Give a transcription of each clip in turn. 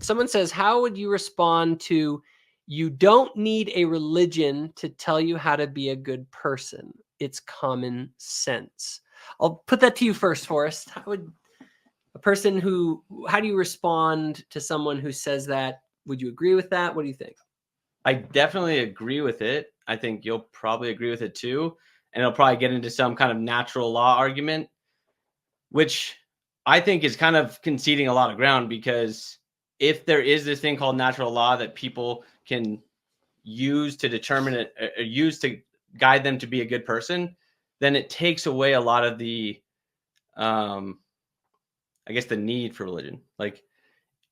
someone says, how would you respond to, you don't need a religion to tell you how to be a good person. It's common sense. I'll put that to you first, Forrest. How would how do you respond to someone who says that? Would you agree with that? What do you think? I definitely agree with it. I think you'll probably agree with it too. And it'll probably get into some kind of natural law argument, which I think is kind of conceding a lot of ground, because if there is this thing called natural law that people can use to determine it, or use to guide them to be a good person, then it takes away a lot of the, I guess, the need for religion. Like,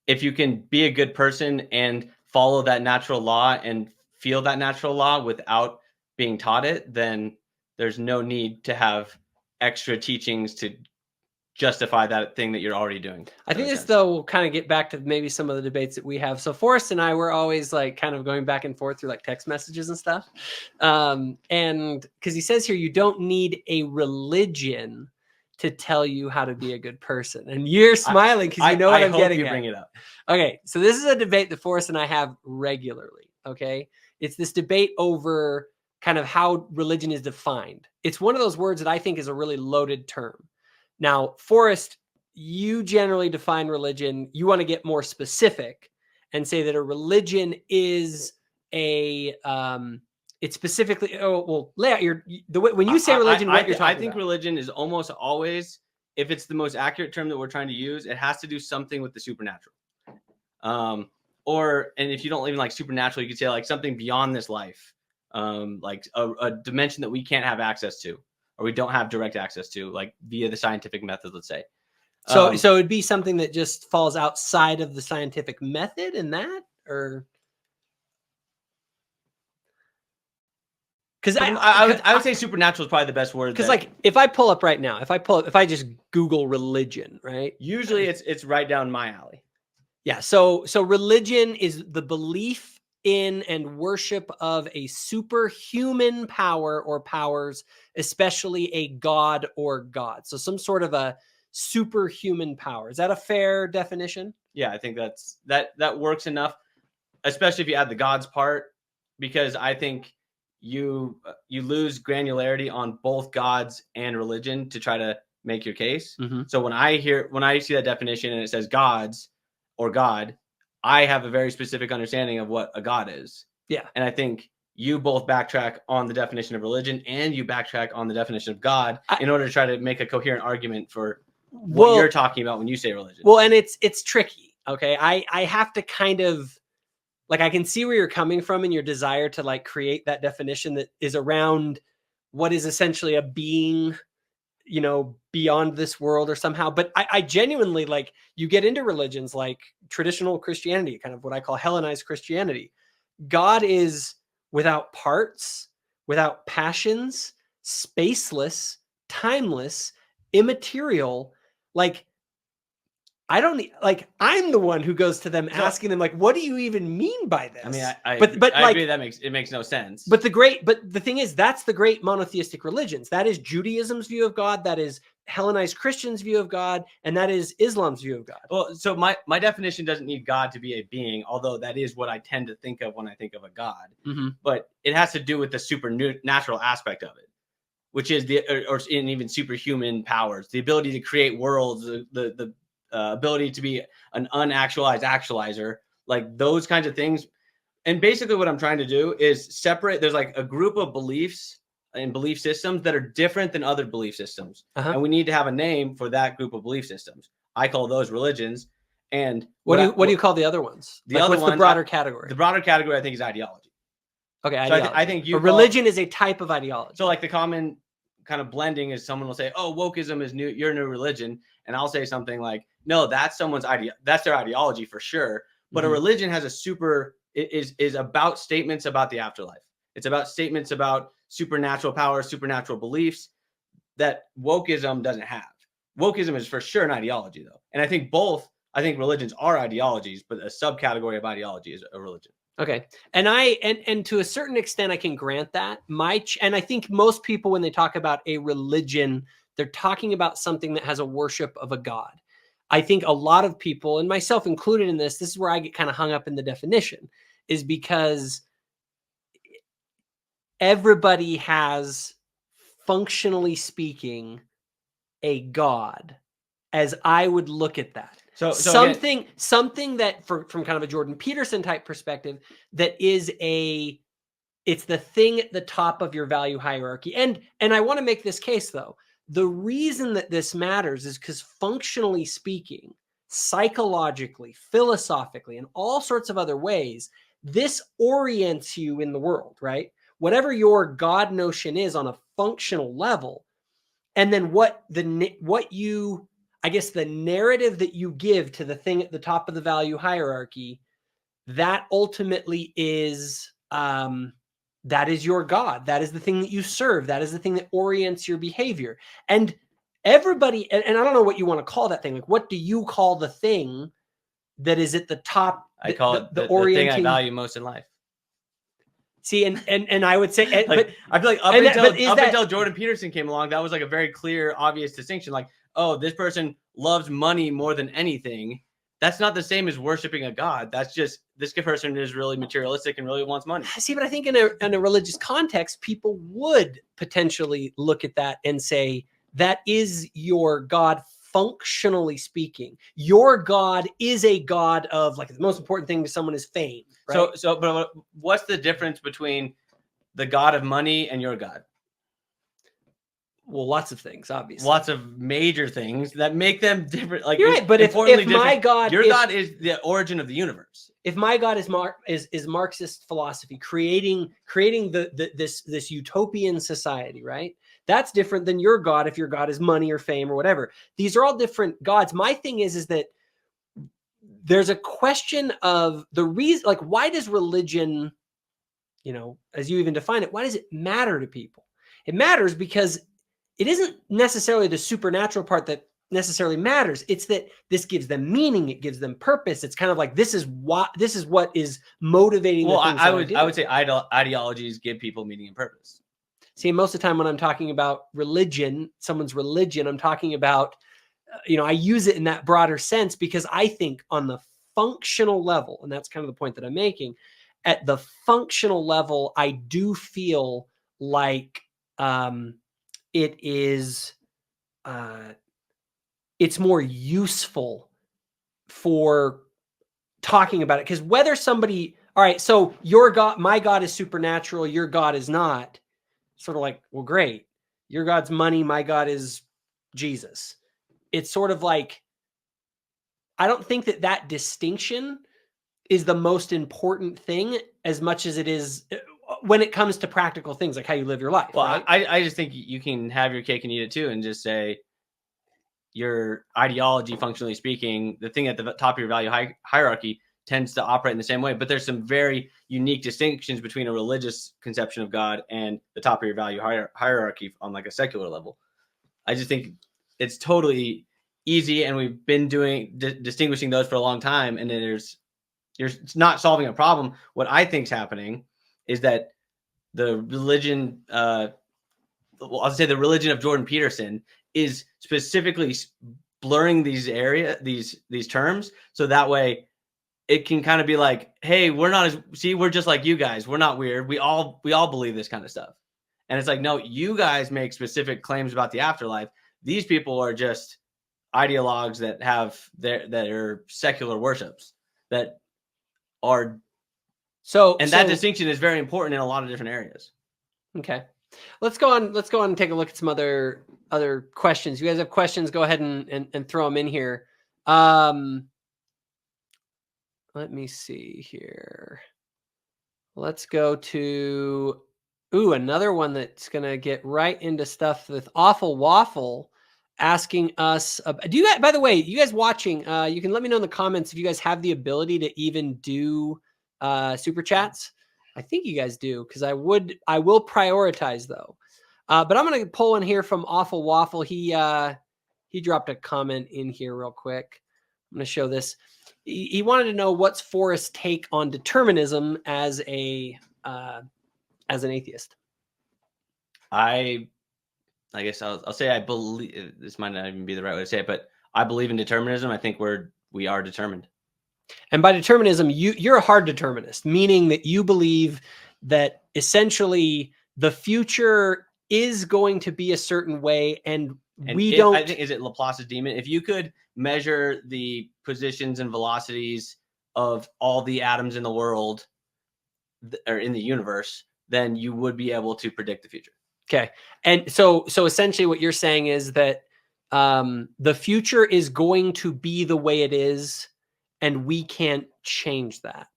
if you can be a good person and follow that natural law and feel that natural law without being taught it, then there's no need to have extra teachings to justify that thing that you're already doing. I think this, though, will kind of get back to maybe some of the debates that we have. So Forrest and I were always like kind of going back and forth through like text messages and stuff. And because he says here, you don't need a religion to tell you how to be a good person. And you're smiling because you know what I'm getting at. Bring it up. Okay, so this is a debate that Forrest and I have regularly, okay? It's this debate over kind of how religion is defined. It's one of those words that I think is a really loaded term. Now, Forrest, you generally define religion. You want to get more specific and say that a religion is a, it's specifically, lay out when you say religion, what you're talking about. I think religion is almost always, if it's the most accurate term that we're trying to use, it has to do something with the supernatural. And if you don't even like supernatural, you could say like something beyond this life, like a dimension that we can't have access to, or we don't have direct access to, like via the scientific method, let's say. So it'd be something that just falls outside of the scientific method in that, or? Because I would say supernatural is probably the best word. Because like if I pull up right now, if I just Google religion, right? Usually it's right down my alley. Yeah. So religion is the belief in and worship of a superhuman power or powers, especially a god or gods. So some sort of a superhuman power. Is that a fair definition? Yeah, I think that works enough, especially if you add the gods part, because I think you lose granularity on both gods and religion to try to make your case. Mm-hmm. So when I see that definition and it says gods or God, I have a very specific understanding of what a god is. Yeah. And I think you both backtrack on the definition of religion and you backtrack on the definition of God in order to try to make a coherent argument for what you're talking about when you say religion. Well, and it's tricky. Okay. I have to kind of, like, I can see where you're coming from in your desire to like create that definition that is around what is essentially a being, you know, beyond this world or somehow. But I genuinely, like, you get into religions like traditional Christianity, kind of what I call Hellenized Christianity. God is without parts, without passions, spaceless, timeless, immaterial. Like, I don't like, I'm the one who goes to them asking them, like, what do you even mean by this? I mean, I like, agree that makes no sense. But the thing is, that's the great monotheistic religions. That is Judaism's view of God. That is Hellenized Christians' view of God. And that is Islam's view of God. Well, so my definition doesn't need God to be a being, although that is what I tend to think of when I think of a God. Mm-hmm. But it has to do with the supernatural aspect of it, which is or even superhuman powers, the ability to create worlds, the ability to be an unactualized actualizer, like those kinds of things. And basically what I'm trying to do is separate. There's like a group of beliefs and belief systems that are different than other belief systems. Uh-huh. And we need to have a name for that group of belief systems. I call those religions. And what do you call the other ones? What's the broader category? The broader category, I think, is ideology. Okay. So ideology. I think religion is a type of ideology. So like the common kind of blending is someone will say, oh, wokeism is new. You're a new religion. And I'll say something like, no, that's someone's that's their ideology for sure. But a religion has is about statements about the afterlife. It's about statements about supernatural power, supernatural beliefs that wokeism doesn't have. Wokeism is for sure an ideology, though. And I think religions are ideologies, but a subcategory of ideology is a religion. Okay. And to a certain extent, I can grant that. And I think most people, when they talk about a religion, they're talking about something that has a worship of a god. I think a lot of people, and myself included in this is where I get kind of hung up in the definition, is because everybody has, functionally speaking, a God, as I would look at that. So something that from kind of a Jordan Peterson type perspective, that is it's the thing at the top of your value hierarchy. And I want to make this case, though. The reason that this matters is because, functionally speaking, psychologically, philosophically, and all sorts of other ways, this orients you in the world, right? Whatever your God notion is on a functional level, and then I guess the narrative that you give to the thing at the top of the value hierarchy, that ultimately is that is your God. That is the thing that you serve. That is the thing that orients your behavior. And everybody, and I don't know what you want to call that thing. Like, what do you call the thing that is at the top? I call it the orienting thing I value most in life. See, and I would say, like, but I feel like up until Jordan Peterson came along, that was like a very clear, obvious distinction. Like, oh, this person loves money more than anything. That's not the same as worshiping a God. That's just, this person is really materialistic and really wants money. See, but I think in a religious context, people would potentially look at that and say, that is your God, functionally speaking. Your God is a God of, like, the most important thing to someone is fame. Right? But what's the difference between the God of money and your God? Well, lots of things, obviously. Lots of major things that make them different. Like, you're right, but if my God, your God is the origin of the universe. If my God is Marxist philosophy, creating this utopian society, right? That's different than your God if your God is money or fame or whatever. These are all different gods. My thing is that there's a question of the reason, like, why does religion, as you even define it, why does it matter to people? It matters because it isn't necessarily the supernatural part that necessarily matters. It's that this gives them meaning. It gives them purpose. It's kind of like, this is what is motivating. Well, I would say ideologies give people meaning and purpose. See, most of the time when I'm talking about religion, someone's religion, I'm talking about, I use it in that broader sense because I think on the functional level, and that's kind of the point that I'm making, at the functional level, I do feel like it is it's more useful for talking about it, because whether somebody, all right, so your God, my God is supernatural, your God is not, sort of like, well, great, your God's money, my God is Jesus. It's sort of like, I don't think that distinction is the most important thing as much as it is when it comes to practical things like how you live your life. Well, right? I just think you can have your cake and eat it too, and just say your ideology, functionally speaking, the thing at the top of your value hierarchy tends to operate in the same way. But there's some very unique distinctions between a religious conception of God and the top of your value hierarchy on like a secular level. I just think it's totally easy, and we've been doing distinguishing those for a long time, and then you're not solving a problem. What I think is happening is that the religion, I'll say the religion of Jordan Peterson, is specifically blurring these terms, so that way it can kind of be like, hey, we're just like you guys. We're not weird. We all believe this kind of stuff. And it's like, no, you guys make specific claims about the afterlife. These people are just ideologues that are secular worships that are. That distinction is very important in a lot of different areas. Okay. Let's go on and take a look at some other questions. You guys have questions, go ahead and throw them in here. Let me see here. Let's go to another one that's going to get right into stuff with Awful Waffle asking us. Do you guys, by the way, you guys watching, you can let me know in the comments if you guys have the ability to even do super chats. I think you guys do, because I will prioritize though. But I'm going to pull in here from Awful Waffle. He dropped a comment in here real quick. I'm going to show this. He wanted to know what's Forrest's take on determinism as an atheist. I guess I'll say I believe, this might not even be the right way to say it, but I believe in determinism. I think we are determined. And by determinism, you're a hard determinist, meaning that you believe that essentially the future is going to be a certain way, and we don't. I think, is it Laplace's demon? If you could measure the positions and velocities of all the atoms in the world or in the universe, then you would be able to predict the future. Okay, and so essentially, what you're saying is that the future is going to be the way it is, and we can't change that.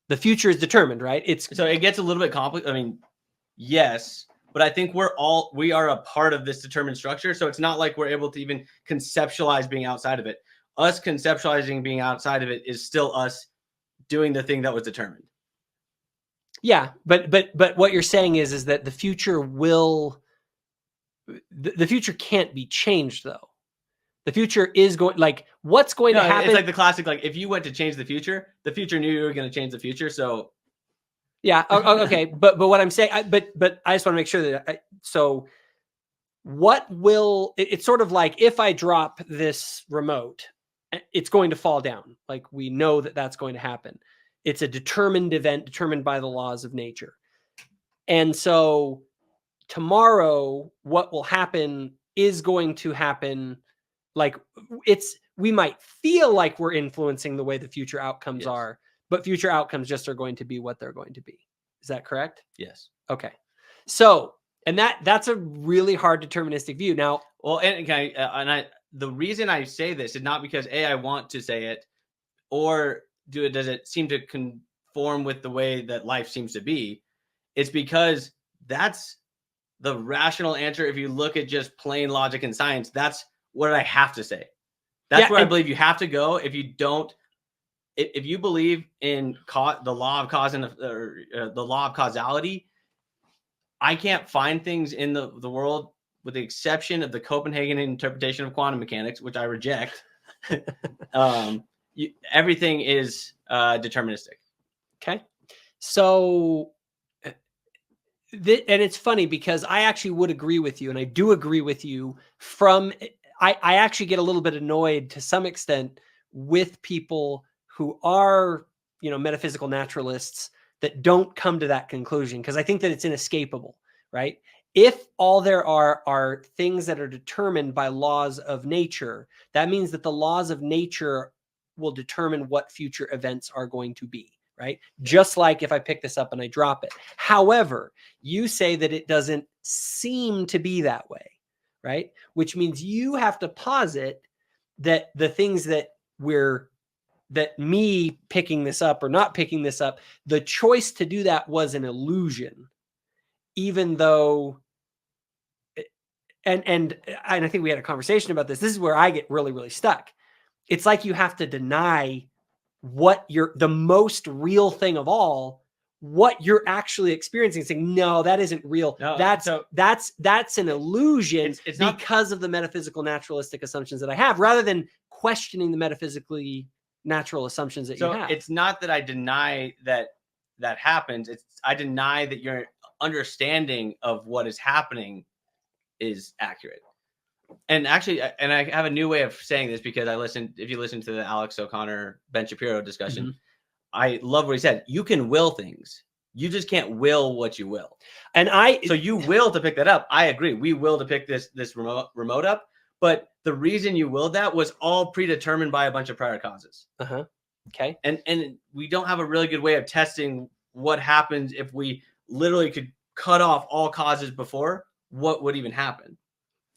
The future is determined, right? So it gets a little bit complicated. I mean, yes, but I think we are a part of this determined structure. So it's not like we're able to even conceptualize being outside of it. Us conceptualizing being outside of it is still us doing the thing that was determined. Yeah, but what you're saying is that the future the future can't be changed, though. The future is going, like, what's going to happen? It's like the classic, like, if you went to change the future knew you were going to change the future. So yeah, okay, but what I'm saying, but I just want to make sure that so what will it's sort of like if I drop this remote, it's going to fall down. Like, we know that that's going to happen. It's a determined event, determined by the laws of nature. And so tomorrow, what will happen is going to happen. Like, we might feel like we're influencing the way the future outcomes are, but future outcomes just are going to be what they're going to be. Is that correct? Yes. Okay. So, and that's a really hard deterministic view. Now, well, the reason I say this is not because I want to say it, or does it seem to conform with the way that life seems to be. It's because that's the rational answer. If you look at just plain logic and science, that's what I have to say. That's where I believe you have to go. If you don't, if you believe in the law of cause and the law of causality, I can't find things in the world, with the exception of the Copenhagen interpretation of quantum mechanics, which I reject. Everything is deterministic. Okay. So, and it's funny because I actually would agree with you, and I do agree with you I actually get a little bit annoyed to some extent with people who are, metaphysical naturalists that don't come to that conclusion, because I think that it's inescapable, right? If all there are things that are determined by laws of nature, that means that the laws of nature will determine what future events are going to be, right? Just like if I pick this up and I drop it. However, you say that it doesn't seem to be that way, right? Which means you have to posit that the things that me picking this up or not picking this up, the choice to do that was an illusion, even though, and I think we had a conversation about this. This is where I get really, really stuck. It's like you have to deny the most real thing of all, what you're actually experiencing, saying, no, that isn't real. No, that's an illusion. It's because of the metaphysical naturalistic assumptions that I have, rather than questioning the metaphysically natural assumptions that you have. It's not that I deny that happens. I deny that your understanding of what is happening is accurate. And actually, and I have a new way of saying this, because if you listen to the Alex O'Connor, Ben Shapiro discussion, I love what he said. You can will things. You just can't will what you will. So you will to pick that up. I agree. We will to pick this remote up. But the reason you willed that was all predetermined by a bunch of prior causes. Okay. And we don't have a really good way of testing what happens if we literally could cut off all causes before. What would even happen?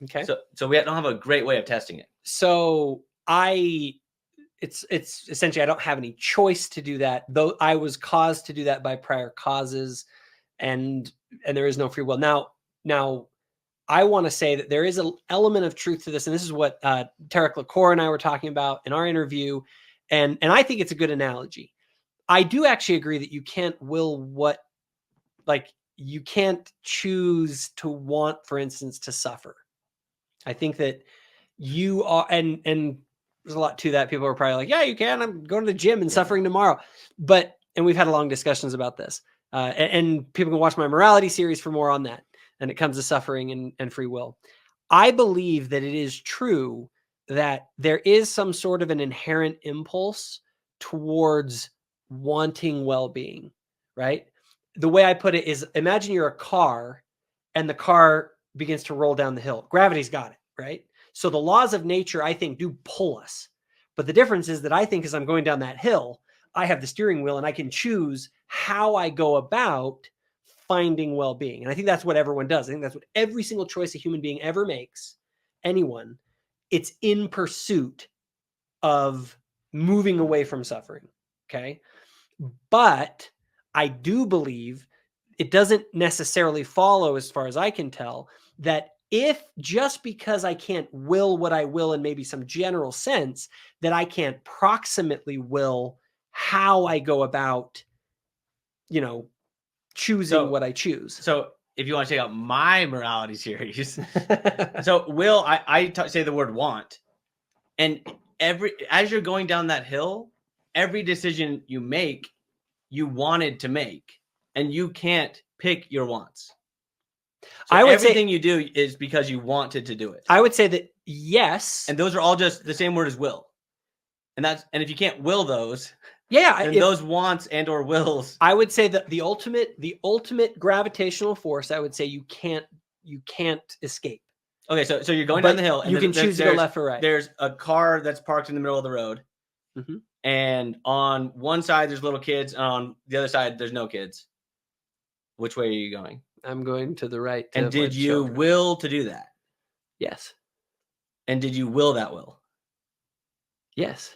Okay. So we don't have a great way of testing it. So it's essentially, I don't have any choice to do that, though I was caused to do that by prior causes, and there is no free will. Now I want to say that there is an element of truth to this, and this is what Tarek Lacour and I were talking about in our interview, and I think it's a good analogy. I do actually agree that you can't will you can't choose to want, for instance, to suffer. I think that you are, and there's a lot to that. People are probably like, yeah, you can. I'm going to the gym and suffering tomorrow. And we've had long discussions about this. And people can watch my morality series for more on that. And it comes to suffering and free will. I believe that it is true that there is some sort of an inherent impulse towards wanting well-being, right? The way I put it is, imagine you're a car and the car begins to roll down the hill. Gravity's got it, right? So the laws of nature, I think, do pull us. But the difference is that I think as I'm going down that hill, I have the steering wheel and I can choose how I go about finding well-being. And I think that's what everyone does. I think that's what every single choice a human being ever makes, anyone, it's in pursuit of moving away from suffering. Okay. But I do believe it doesn't necessarily follow, as far as I can tell, that if just because I can't will what I will in maybe some general sense, that I can't proximately will how I go about, choosing what I choose. So if you want to check out my morality series, so will, I say the word want, and as you're going down that hill, every decision you make, you wanted to make, and you can't pick your wants. So everything you do is because you wanted to do it. I would say that yes. And those are all just the same word as will. And if you can't will those, then those wants and or wills. I would say that the ultimate gravitational force, I would say you can't escape. Okay, so you're going down the hill, and you can choose to go left or right. There's a car that's parked in the middle of the road, and on one side there's little kids, and on the other side there's no kids. Which way are you going? I'm going to the right. And did you will to do that? Yes. And did you will that will? Yes.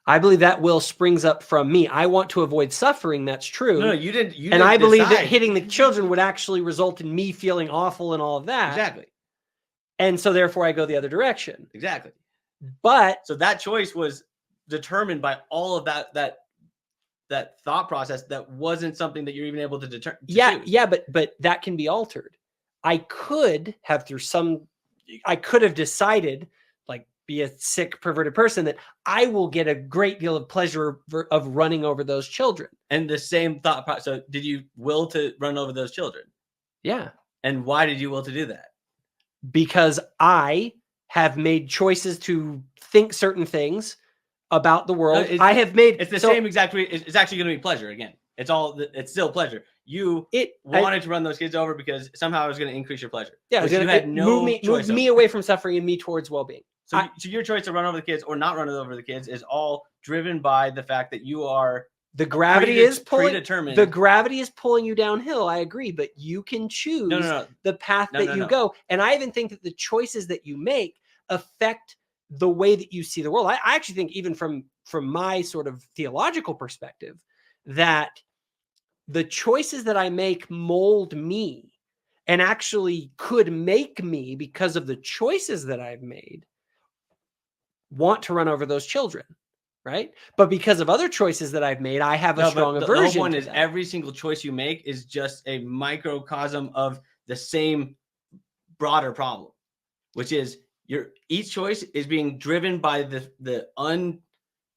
I believe that will springs up from me. I want to avoid suffering. That's true. No, you didn't. And I believe that hitting the children would actually result in me feeling awful and all of that. Exactly. And so therefore I go the other direction. Exactly. But so that choice was determined by all of that thought process that wasn't something that you're even able to determine. Yeah, but that can be altered. I could have decided, like, be a sick, perverted person, that I will get a great deal of pleasure of running over those children. And the same thought process. So did you will to run over those children? Yeah. And why did you will to do that? Because I have made choices to think certain things about the world. I have made. It's the same exact. It's actually going to be pleasure again. It's still pleasure. You wanted to run those kids over because somehow it was going to increase your pleasure. Yeah, you had no move me away from suffering and me towards well-being. So your choice to run over the kids or not run over the kids is all driven by the fact that you are the gravity is predetermined. The gravity is pulling you downhill. I agree, but you can choose the path that you go. And I even think that the choices that you make affect the way that you see the world. I actually think, even from my sort of theological perspective, that the choices that I make mold me and actually could make me, because of the choices that I've made, want to run over those children. Right. But because of other choices that I've made, I have a strong aversion. The whole point is every single choice you make is just a microcosm of the same broader problem, which is each choice is being driven by the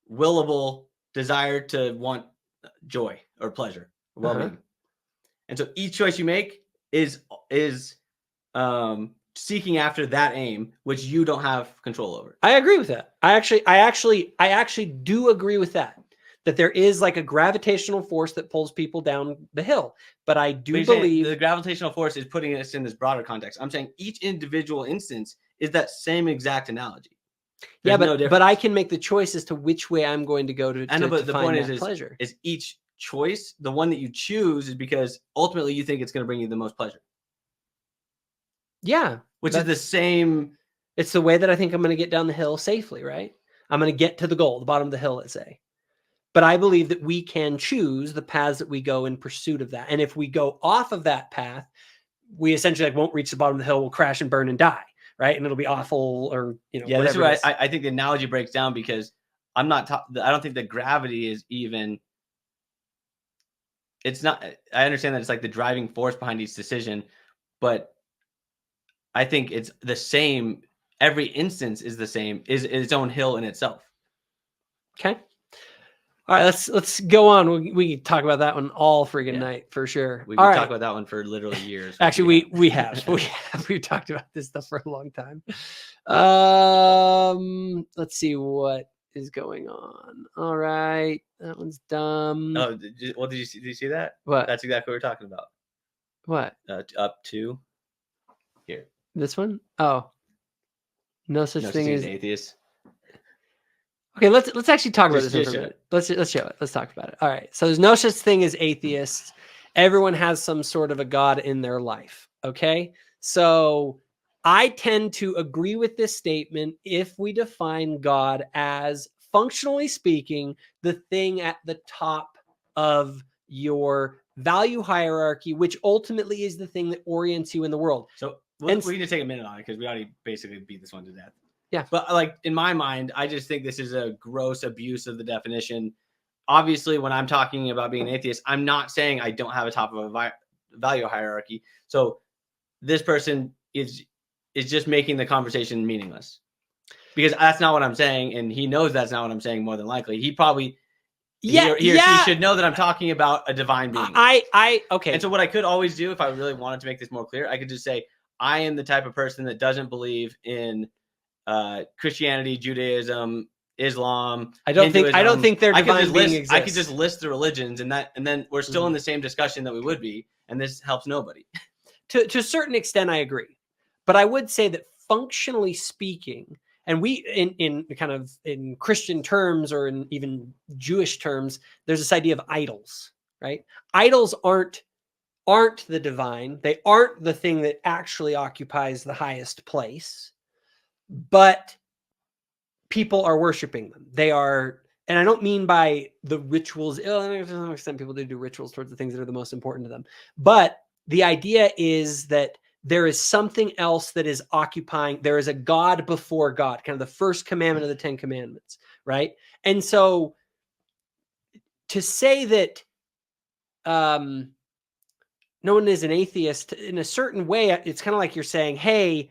unwillable desire to want joy or pleasure or well-being. And so each choice you make is seeking after that aim, which you don't have control over. I agree with that. I actually do agree with that there is like a gravitational force that pulls people down the hill. But I do believe the gravitational force is putting us in this broader context. I'm saying each individual instance is that same exact analogy. There's but I can make the choice as to which way I'm going to go to but the point is pleasure. Is each choice, the one that you choose, is because ultimately you think it's going to bring you the most pleasure. Yeah. Which is the same. It's the way that I think I'm going to get down the hill safely, right? I'm going to get to the goal, the bottom of the hill, let's say. But I believe that we can choose the paths that we go in pursuit of that. And if we go off of that path, we essentially won't reach the bottom of the hill, we'll crash and burn and die, right? And it'll be awful, or yeah, that's where I think the analogy breaks down, because I don't think that gravity is even. It's not. I understand that it's like the driving force behind each decision, but I think it's the same. Every instance is the same. Is its own hill in itself. Okay. All right. Let's go on. We can talk about that one all friggin' night for sure. We can talk about that one for literally years. Actually, we've talked about this stuff for a long time. Let's see what is going on. All right, that one's dumb. Oh, what did you see? Did you see that? What? That's exactly what we're talking about. What? Up to here. This one? Oh, no such thing as atheist. Okay, let's actually talk about this Just for a minute. Let's show it. Let's talk about it. All right. So there's no such thing as atheists. Everyone has some sort of a God in their life. Okay. So I tend to agree with this statement if we define God as, functionally speaking, the thing at the top of your value hierarchy, which ultimately is the thing that orients you in the world. So we need to take a minute on it because we already basically beat this one to death. Yeah. But like in my mind, I just think this is a gross abuse of the definition. Obviously, when I'm talking about being an atheist, I'm not saying I don't have a top of a value hierarchy. So this person is just making the conversation meaningless because that's not what I'm saying. And he knows that's not what I'm saying more than likely. He probably, he or she should know that I'm talking about a divine being. Okay. And so what I could always do if I really wanted to make this more clear, I could just say, I am the type of person that doesn't believe in Christianity, Judaism, Islam. I don't think their divine being exists. I could just list the religions, and then we're still in the same discussion that we would be, and this helps nobody. To a certain extent, I agree, but I would say that functionally speaking, and we in Christian terms or in even Jewish terms, there's this idea of idols, right? Idols aren't the divine. They aren't the thing that actually occupies the highest place. But people are worshiping them. They are, and I don't mean by the rituals. To some extent, people do rituals towards the things that are the most important to them. But the idea is that there is something else that is occupying. There is a God before God, kind of the first commandment of the 10 Commandments, right? And so to say that no one is an atheist in a certain way, it's kind of like you're saying, hey,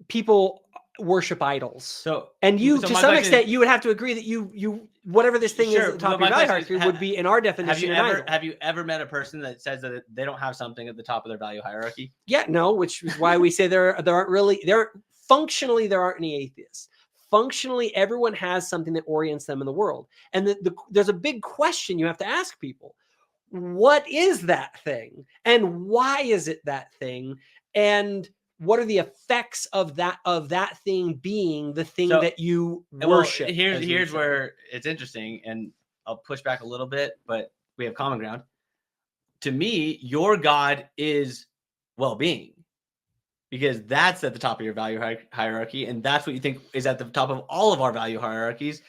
people worship idols. So to some extent, you would have to agree that you whatever this thing is at the top of your value hierarchy would be, in our definition, have you ever met a person that says that they don't have something at the top of their value hierarchy? Yeah, no, which is why we say there aren't any atheists. Functionally, everyone has something that orients them in the world. And there's a big question you have to ask people. What is that thing? And why is it that thing? And what are the effects of that thing being the thing that you worship? Here's where it's interesting, and I'll push back a little bit, but we have common ground. To me, your God is well-being, because that's at the top of your value hierarchy, and that's what you think is at the top of all of our value hierarchies.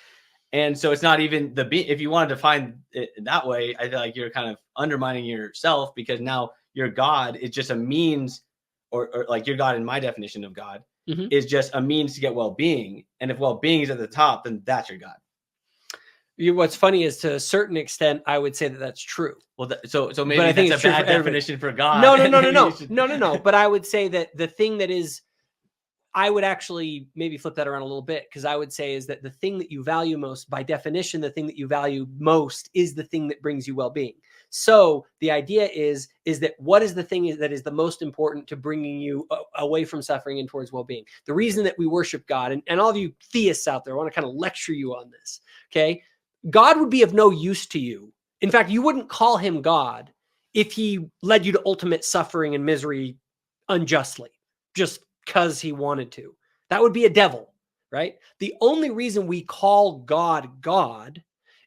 And so it's not even if you want to define it that way, I feel like you're kind of undermining yourself, because now your God is just a means. Or like your God, in my definition of God, is just a means to get well-being. And if well-being is at the top, then that's your God. What's funny is, to a certain extent, I would say that that's true. Well, so maybe I think that's a bad definition for God. No. But I would say that the thing that is, I would actually maybe flip that around a little bit, because I would say is that the thing that you value most, by definition, the thing that you value most is the thing that brings you well-being. So the idea is that what is the thing that is the most important to bringing you away from suffering and towards well-being? The reason that we worship God, and all of you theists out there, I want to kind of lecture you on this, okay? God would be of no use to you. In fact, you wouldn't call him God if he led you to ultimate suffering and misery unjustly, just because he wanted to. That would be a devil, right? The only reason we call God God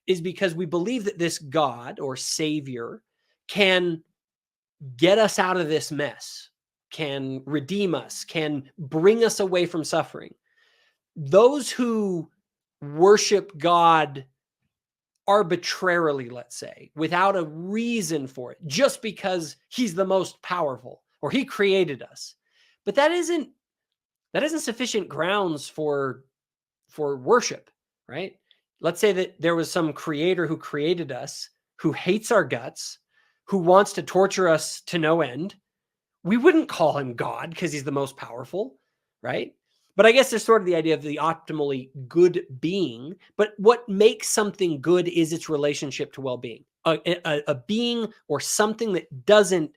is because we believe that this God or Savior can get us out of this mess, can redeem us, can bring us away from suffering. Those who worship God arbitrarily, let's say, without a reason for it, just because he's the most powerful or he created us. But that isn't sufficient grounds for worship, right? Let's say that there was some creator who created us, who hates our guts, who wants to torture us to no end. We wouldn't call him God because he's the most powerful, right? But I guess there's sort of the idea of the optimally good being. But what makes something good is its relationship to well-being. A being or something that doesn't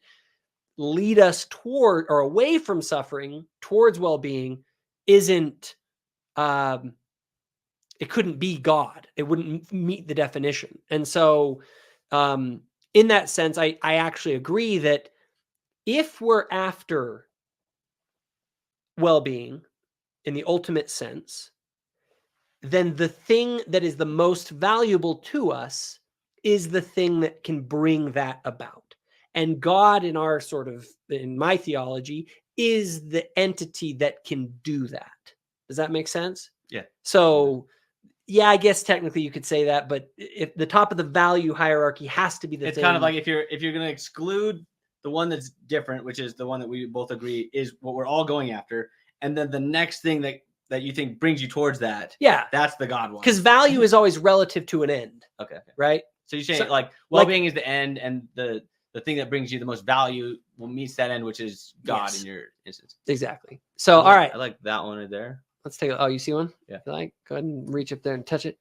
lead us toward or away from suffering towards well-being isn't, it couldn't be God. It wouldn't meet the definition. And so in that sense, I actually agree that if we're after well-being in the ultimate sense, then the thing that is the most valuable to us is the thing that can bring that about. And God, in my theology, is the entity that can do that. Does that make sense? Yeah. So, yeah, I guess technically you could say that, but if the top of the value hierarchy has to be the It's thing. kind of like if you're going to exclude the one that's different, which is the one that we both agree is what we're all going after, and then the next thing that you think brings you towards that, yeah, that's the God one. Because value is always relative to an end. Okay. Right? So you're saying like well-being is the end, and the thing that brings you the most value meets that end, which is God in your instance. Exactly. So, all right. I like that one right there. Let's take you see one? Yeah. Go ahead and reach up there and touch it.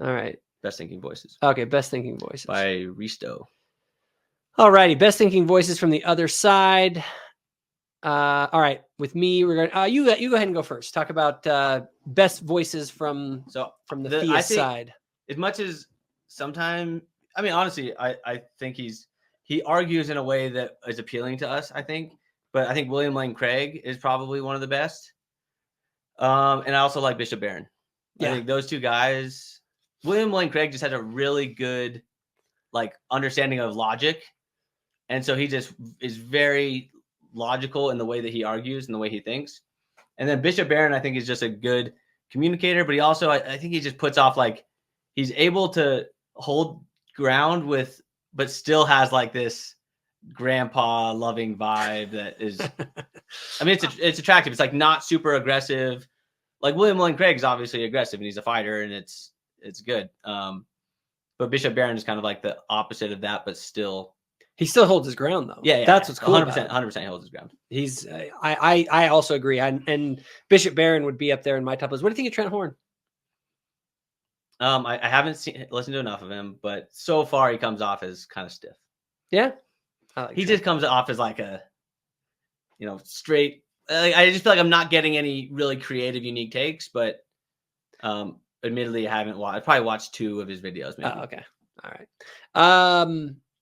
All right. Best Thinking Voices. Okay, Best Thinking Voices. By Risto. All righty. Best Thinking Voices from the other side. All right. With me, we're going you go ahead and go first. Talk about best voices from the theist side. As much as sometimes, I mean, honestly, I think he argues in a way that is appealing to us, I think. But I think William Lane Craig is probably one of the best. And I also like Bishop Barron. I think those two guys, William Lane Craig just has a really good understanding of logic. And so he just is very logical in the way that he argues and the way he thinks. And then Bishop Barron, I think, is just a good communicator, but he also, I think he just puts off he's able to hold ground with, but still has this grandpa loving vibe that is, I mean, it's attractive. It's not super aggressive. William Lane Craig is obviously aggressive and he's a fighter and it's good. But Bishop Barron is kind of the opposite of that, but he still holds his ground though. Yeah. That's what's cool. 100% holds his ground. He's, I also agree. And Bishop Barron would be up there in my top list. What do you think of Trent Horn? I haven't listened to enough of him, but so far he comes off as kind of stiff. Yeah. He just comes off as a, straight. I just feel I'm not getting any really creative, unique takes, but admittedly, I haven't watched. I probably watched 2 of his videos. Maybe. Okay. All right.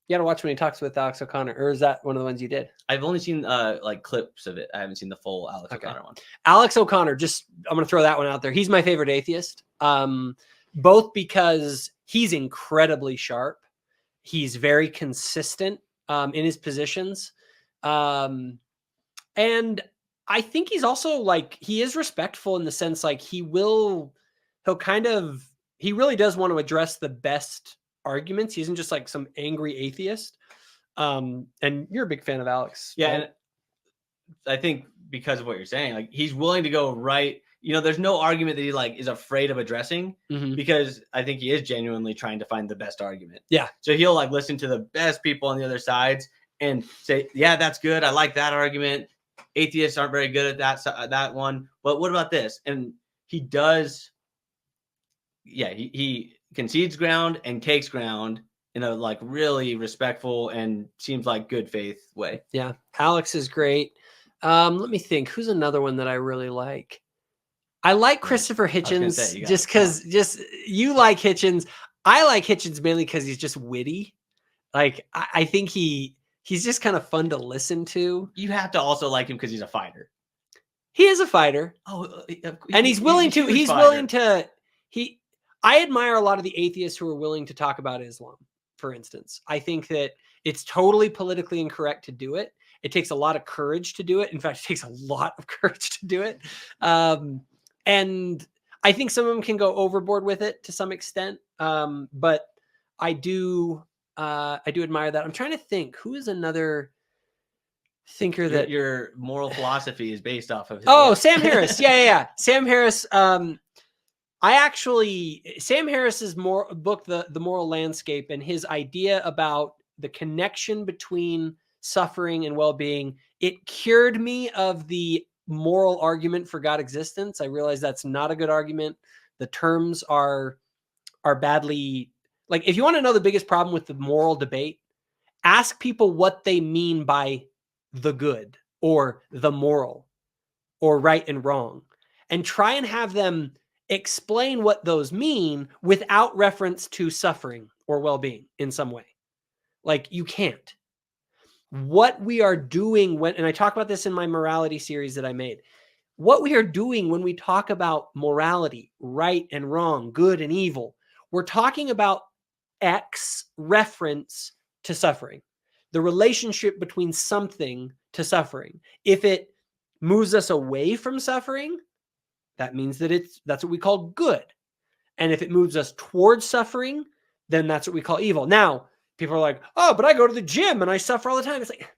You got to watch when he talks with Alex O'Connor, or is that one of the ones you did? I've only seen clips of it. I haven't seen the full Alex O'Connor one. Alex O'Connor, I'm going to throw that one out there. He's my favorite atheist, both because he's incredibly sharp. He's very consistent in his positions. And I think he's also he is respectful in the sense he really does want to address the best arguments. He isn't just some angry atheist. And you're a big fan of Alex. Yeah. Right? And I think because of what you're saying, he's willing to go right. There's no argument that he is afraid of addressing because I think he is genuinely trying to find the best argument. Yeah. So he'll listen to the best people on the other sides and say, yeah, that's good. I like that argument. Atheists aren't very good at that one. But what about this? And he does. Yeah. He concedes ground and takes ground in a really respectful and seems good faith way. Yeah. Alex is great. Let me think. Who's another one that I really like? I like Christopher Hitchens just because you like Hitchens. I like Hitchens mainly because he's just witty. I think he's just kind of fun to listen to. You have to also like him because he's a fighter. He is a fighter. And he's willing to. I admire a lot of the atheists who are willing to talk about Islam, for instance. I think that it's totally politically incorrect to do it. It takes a lot of courage to do it. In fact, it takes a lot of courage to do it. And I think some of them can go overboard with it to some extent. But I do admire that. I'm trying to think who is another thinker that your moral philosophy is based off of. Sam Harris. Yeah. Sam Harris. Sam Harris's book, The Moral Landscape, and his idea about the connection between suffering and well-being, it cured me of the moral argument for God existence. I realized that's not a good argument. The terms are badly, if you want to know the biggest problem with the moral debate, ask people what they mean by the good or the moral or right and wrong, and try and have them explain what those mean without reference to suffering or well-being in some way. Like, you can't. What we are doing when, and I talk about this in my morality series that I made, what we are doing when we talk about morality, right and wrong, good and evil, we're talking about X reference to suffering, the relationship between something to suffering. If it moves us away from suffering, that means that that's what we call good. And if it moves us towards suffering, then that's what we call evil. Now, people are like, oh, but I go to the gym and I suffer all the time. It's like,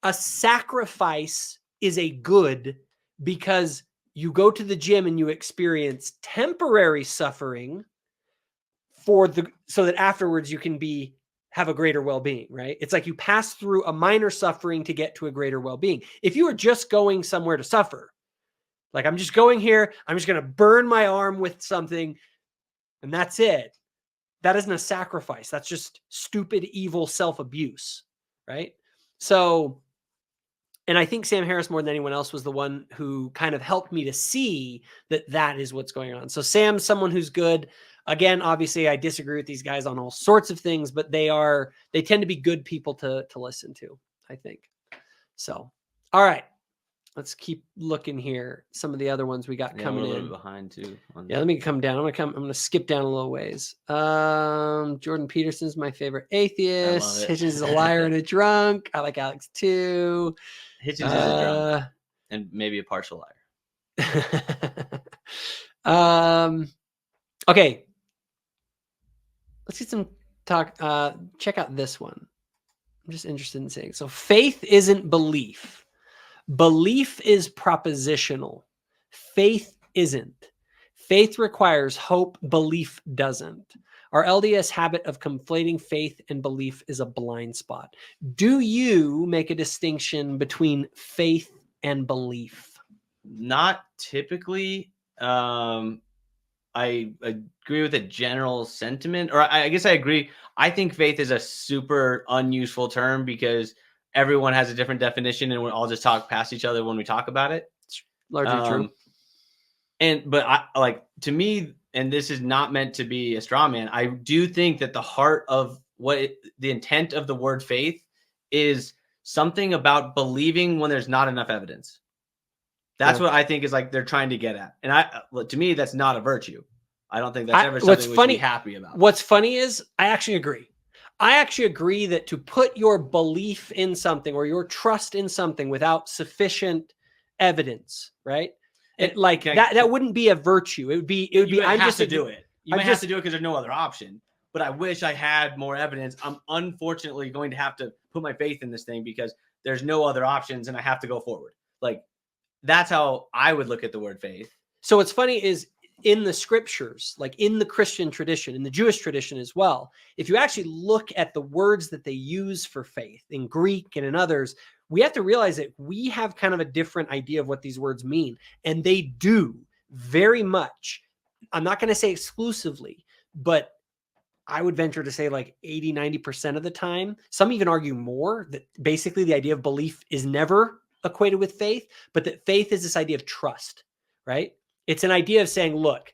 a sacrifice is a good because you go to the gym and you experience temporary suffering so that afterwards you can have a greater well-being, right? It's like you pass through a minor suffering to get to a greater well-being. If you are just going somewhere to suffer, like, I'm just going here, I'm just going to burn my arm with something, and that's it. That isn't a sacrifice. That's just stupid, evil self-abuse, right? So, and I think Sam Harris, more than anyone else, was the one who kind of helped me to see that is what's going on. So Sam's someone who's good. Again, obviously, I disagree with these guys on all sorts of things, but they tend to be good people to listen to, I think. So, all right. Let's keep looking here. Some of the other ones we got coming in. We're a little bit behind too. Yeah, let me come down. I'm gonna skip down a little ways. Jordan Peterson's my favorite atheist. Hitchens is a liar and a drunk. I like Alex too. Hitchens is a drunk and maybe a partial liar. Okay. Let's get some talk. Check out this one. I'm just interested in saying. So faith isn't belief. Belief is propositional. Faith isn't. Faith requires hope. Belief doesn't. Our LDS habit of conflating faith and belief is a blind spot. Do you make a distinction between faith and belief? Not typically. I agree with the general sentiment, or I guess I agree. I think faith is a super unuseful term because everyone has a different definition and we'll all just talk past each other when we talk about it. It's largely true. But to me, and this is not meant to be a straw man, I do think that the heart of the intent of the word faith is something about believing when there's not enough evidence. That's what I think is like they're trying to get at. And to me, that's not a virtue. I don't think that's ever something we should be happy about. What's funny is I actually agree. I actually agree that to put your belief in something or your trust in something without sufficient evidence, right? That wouldn't be a virtue. It would be. I'm just to do it. You might have to do it because there's no other option. But I wish I had more evidence. I'm unfortunately going to have to put my faith in this thing because there's no other options, and I have to go forward. Like, that's how I would look at the word faith. So what's funny is in the scriptures, like in the Christian tradition, in the Jewish tradition as well, if you actually look at the words that they use for faith in Greek and in others, we have to realize that we have kind of a different idea of what these words mean. And they do very much, I'm not going to say exclusively, but I would venture to say like 80, 90% of the time, some even argue more, that basically the idea of belief is never equated with faith, but that faith is this idea of trust, right? It's an idea of saying, look,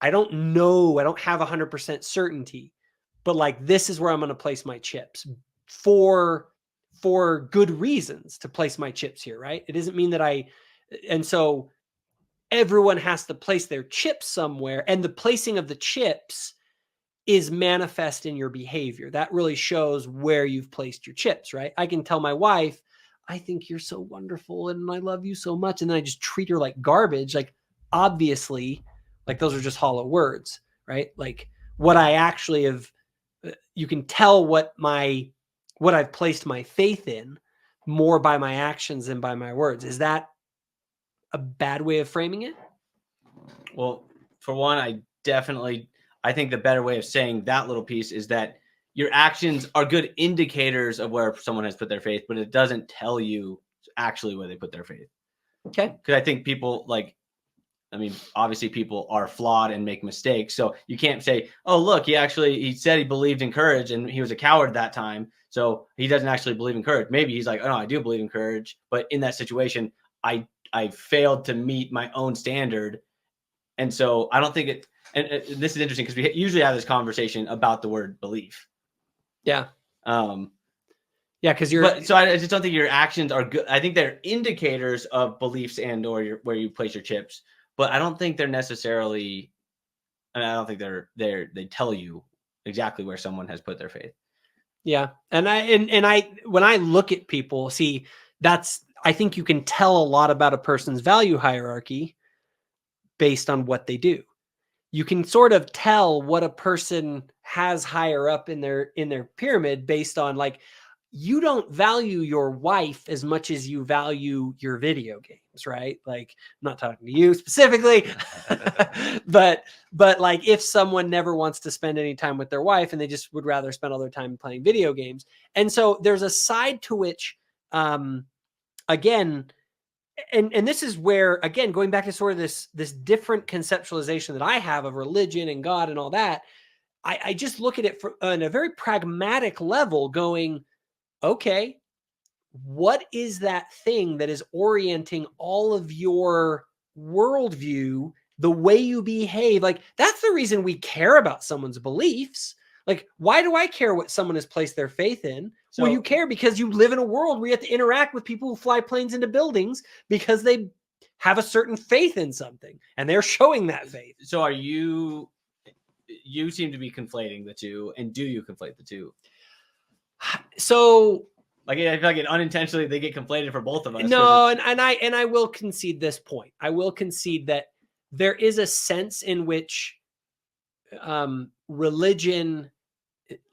I don't know, I don't have 100% certainty, but like, this is where I'm going to place my chips for good reasons to place my chips here, right? It doesn't mean that and so everyone has to place their chips somewhere, and the placing of the chips is manifest in your behavior. That really shows where you've placed your chips, right? I can tell my wife, I think you're so wonderful and I love you so much. And then I just treat her like garbage. Like, obviously, like, those are just hollow words, right? Like, what I actually have, you can tell what I've placed my faith in more by my actions than by my words. Is that a bad way of framing it? Well, for one, I think the better way of saying that little piece is that your actions are good indicators of where someone has put their faith, but it doesn't tell you actually where they put their faith. Okay. Because I think people obviously people are flawed and make mistakes. So you can't say, oh, look, he said he believed in courage and he was a coward that time, so he doesn't actually believe in courage. Maybe he's like, oh, no, I do believe in courage. But in that situation, I I failed to meet my own standard. And so I don't think it, and this is interesting because we usually have this conversation about the word belief. Yeah. Yeah, because so I just don't think your actions are good. I think they're indicators of beliefs and or where you place your chips, but I don't think they're necessarily, and I don't think they tell you exactly where someone has put their faith. Yeah. And I when I look at people, see, I think you can tell a lot about a person's value hierarchy based on what they do. You can sort of tell what a person has higher up in their pyramid based on, like, you don't value your wife as much as you value your video games, right? Like, I'm not talking to you specifically, but like, if someone never wants to spend any time with their wife and they just would rather spend all their time playing video games. And so there's a side to which, again, and this is where, again, going back to sort of this different conceptualization that I have of religion and God and all that, I just look at it on a very pragmatic level, going, okay, what is that thing that is orienting all of your worldview, the way you behave? Like, that's the reason we care about someone's beliefs. Like, why do I care what someone has placed their faith in? Well, you care because you live in a world where you have to interact with people who fly planes into buildings because they have a certain faith in something and they're showing that faith. So you seem to be conflating the two, and do you conflate the two? So, like, I feel like unintentionally they get conflated for both of us. No, and I will concede this point. I will concede that there is a sense in which religion,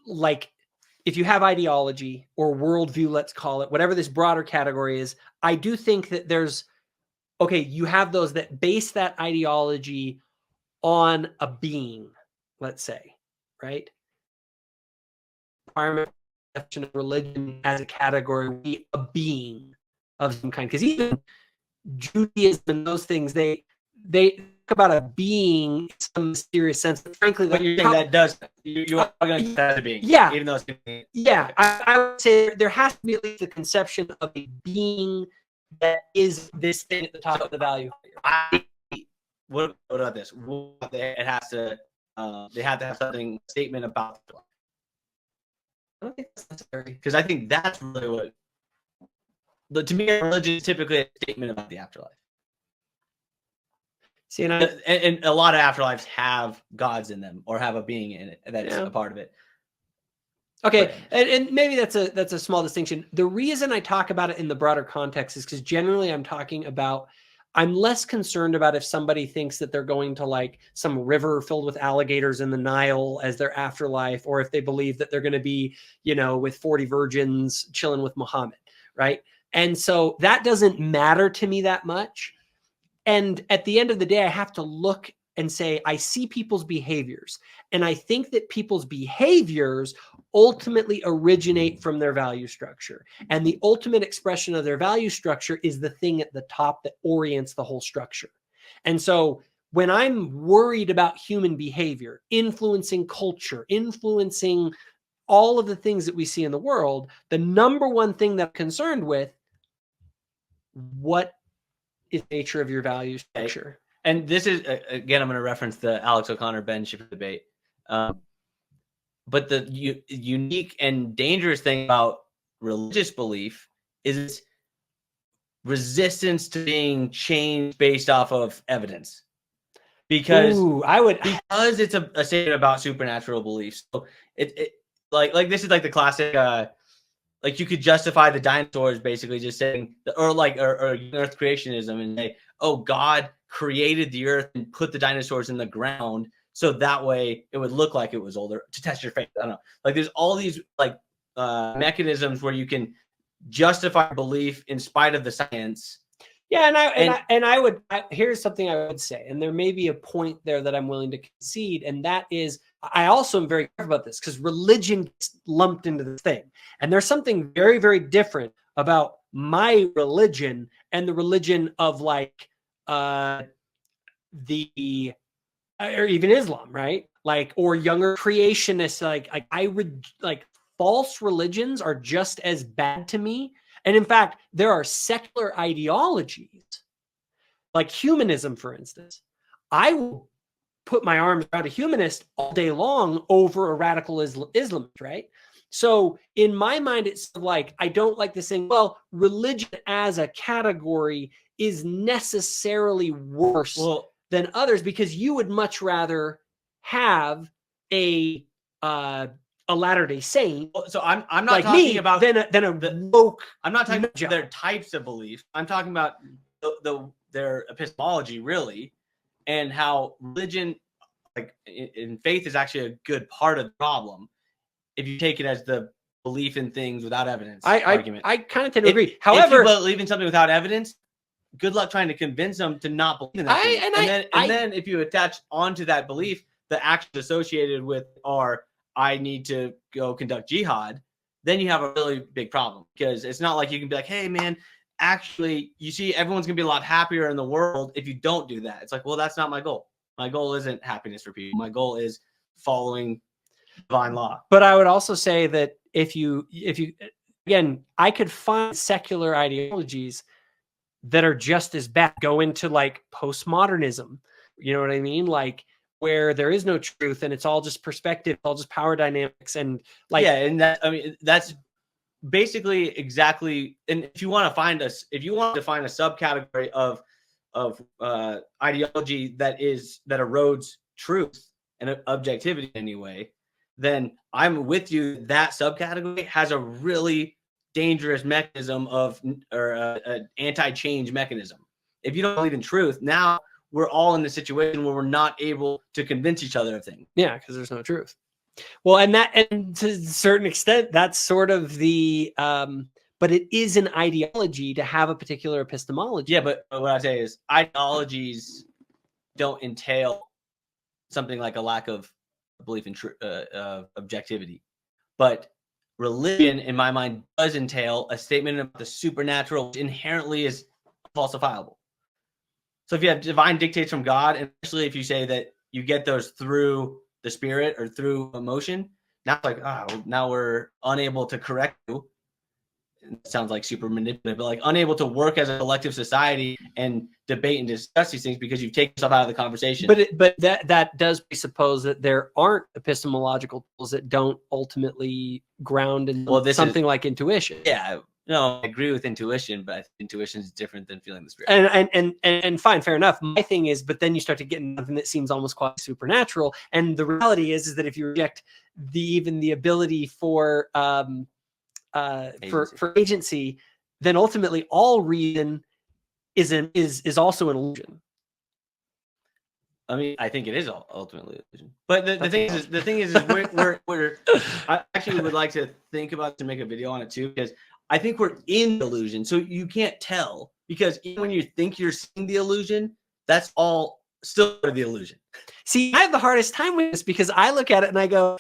like, if you have ideology or worldview, let's call it, whatever this broader category is, I do think that there's, okay, you have those that base that ideology on a being, let's say, right? Requirement definition of religion as a category would be a being of some kind, because even Judaism and those things, they talk about a being in some mysterious sense. But frankly, but you're saying that does you are going to get that as a being, yeah, even though it's yeah. I would say there has to be at least a conception of a being that is this thing at the top of the value. What about this? It has to. They have to have something statement about the life. I don't think that's necessary, because I think that's really what. To me, religion is typically a statement about the afterlife. See, and a lot of afterlives have gods in them or have a being in it that's a part of it. Okay, and maybe that's a small distinction. The reason I talk about it in the broader context is because generally I'm less concerned about if somebody thinks that they're going to, like, some river filled with alligators in the Nile as their afterlife, or if they believe that they're going to be, with 40 virgins chilling with Muhammad, right? And so that doesn't matter to me that much. And at the end of the day, I have to look and say, I see people's behaviors, and I think that people's behaviors ultimately originate from their value structure. And the ultimate expression of their value structure is the thing at the top that orients the whole structure. And so when I'm worried about human behavior, influencing culture, influencing all of the things that we see in the world, the number one thing that I'm concerned with, what is the nature of your value structure? And this is, again, I'm going to reference the Alex O'Connor-Ben Shipper debate. But the unique and dangerous thing about religious belief is resistance to being changed based off of evidence. Because it's a statement about supernatural beliefs. So it like this is like the classic, like, you could justify the dinosaurs basically just saying, or Earth creationism, and say, oh, God created the Earth and put the dinosaurs in the ground so that way it would look like it was older, to test your faith. I don't know. Like, there's all these mechanisms where you can justify belief in spite of the science. Yeah, here's something I would say, and there may be a point there that I'm willing to concede, and that is, I also am very careful about this because religion gets lumped into this thing, and there's something very, very different about my religion and the religion of, like, or even Islam, right? Like, or younger creationists. Like false religions are just as bad to me. And in fact, there are secular ideologies like humanism, for instance, I will put my arms around a humanist all day long over a radical Islamist, right? So in my mind, it's like, I don't like this thing. Well, religion as a category is necessarily worse than others, because you would much rather have a Latter-day Saint. So I'm not like talking me, about than a woke. I'm not talking about their types of belief. I'm talking about their epistemology, really, and how religion, like in faith, is actually a good part of the problem if you take it as the belief in things without evidence argument. I kind of tend to agree. However, if you believe in something without evidence, good luck trying to convince them to not believe in that thing. And then if you attach onto that belief the actions associated with are, I need to go conduct jihad, then you have a really big problem, because it's not like you can be like, hey man, actually, you see, everyone's gonna be a lot happier in the world if you don't do that. It's like, well, that's not my goal. My goal isn't happiness for people. My goal is following divine law. But I would also say that if you again, I could find secular ideologies that are just as bad. Go into like postmodernism, you know what I mean? Like, where there is no truth and it's all just perspective, all just power dynamics, and like, yeah, and that's basically exactly. And if you want to find a subcategory of ideology that erodes truth and objectivity anyway, then I'm with you. That subcategory has a really dangerous mechanism an anti-change mechanism. If you don't believe in truth, now we're all in the situation where we're not able to convince each other of things. Yeah, because there's no truth. Well, and to a certain extent, that's sort of the but it is an ideology to have a particular epistemology. Yeah, but what I say is ideologies don't entail something like a lack of belief in objectivity. But religion, in my mind, does entail a statement about the supernatural, which inherently is falsifiable. So if you have divine dictates from God, and especially if you say that you get those through the spirit or through emotion, now it's like, now we're unable to correct you. It sounds like super manipulative, but like unable to work as a collective society and debate and discuss these things because you've taken yourself out of the conversation. But that does presuppose that there aren't epistemological tools that don't ultimately ground in something like intuition. Yeah, no, I agree with intuition, but I think intuition is different than feeling the spirit. And fine, fair enough. My thing is, but then you start to get into something that seems almost quite supernatural. And the reality is that if you reject even the ability for agency, then ultimately all reason is also an illusion. I mean, I think it is ultimately illusion. But the thing is we're I actually would like to think about to make a video on it too, because I think we're in illusion, so you can't tell, because even when you think you're seeing the illusion, that's all still part of the illusion. See, I have the hardest time with this because I look at it and I go,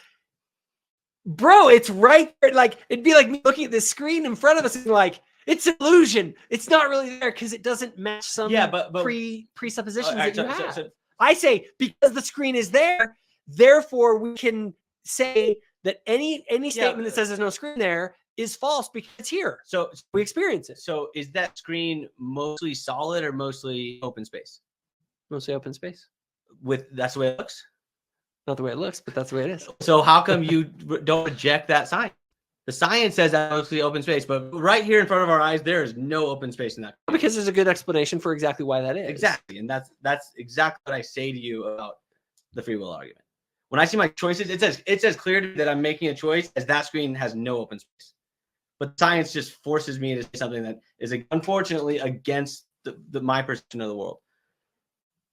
bro, it's right there. Like, it'd be like me looking at this screen in front of us and like, it's an illusion. It's not really there because it doesn't match some presuppositions that you have. I say, because the screen is there, therefore we can say that any statement that says there's no screen there is false because it's here. So we experience it. So is that screen mostly solid or mostly open space? Mostly open space. That's the way it looks? Not the way it looks, but that's the way it is. So how come you don't reject that science? The science says that mostly open space, but right here in front of our eyes, there is no open space in that. Because there's a good explanation for exactly why that is. Exactly. And that's exactly what I say to you about the free will argument. When I see my choices, it says clearly that I'm making a choice as that screen has no open space. But science just forces me to say something that is unfortunately against my perception of the world.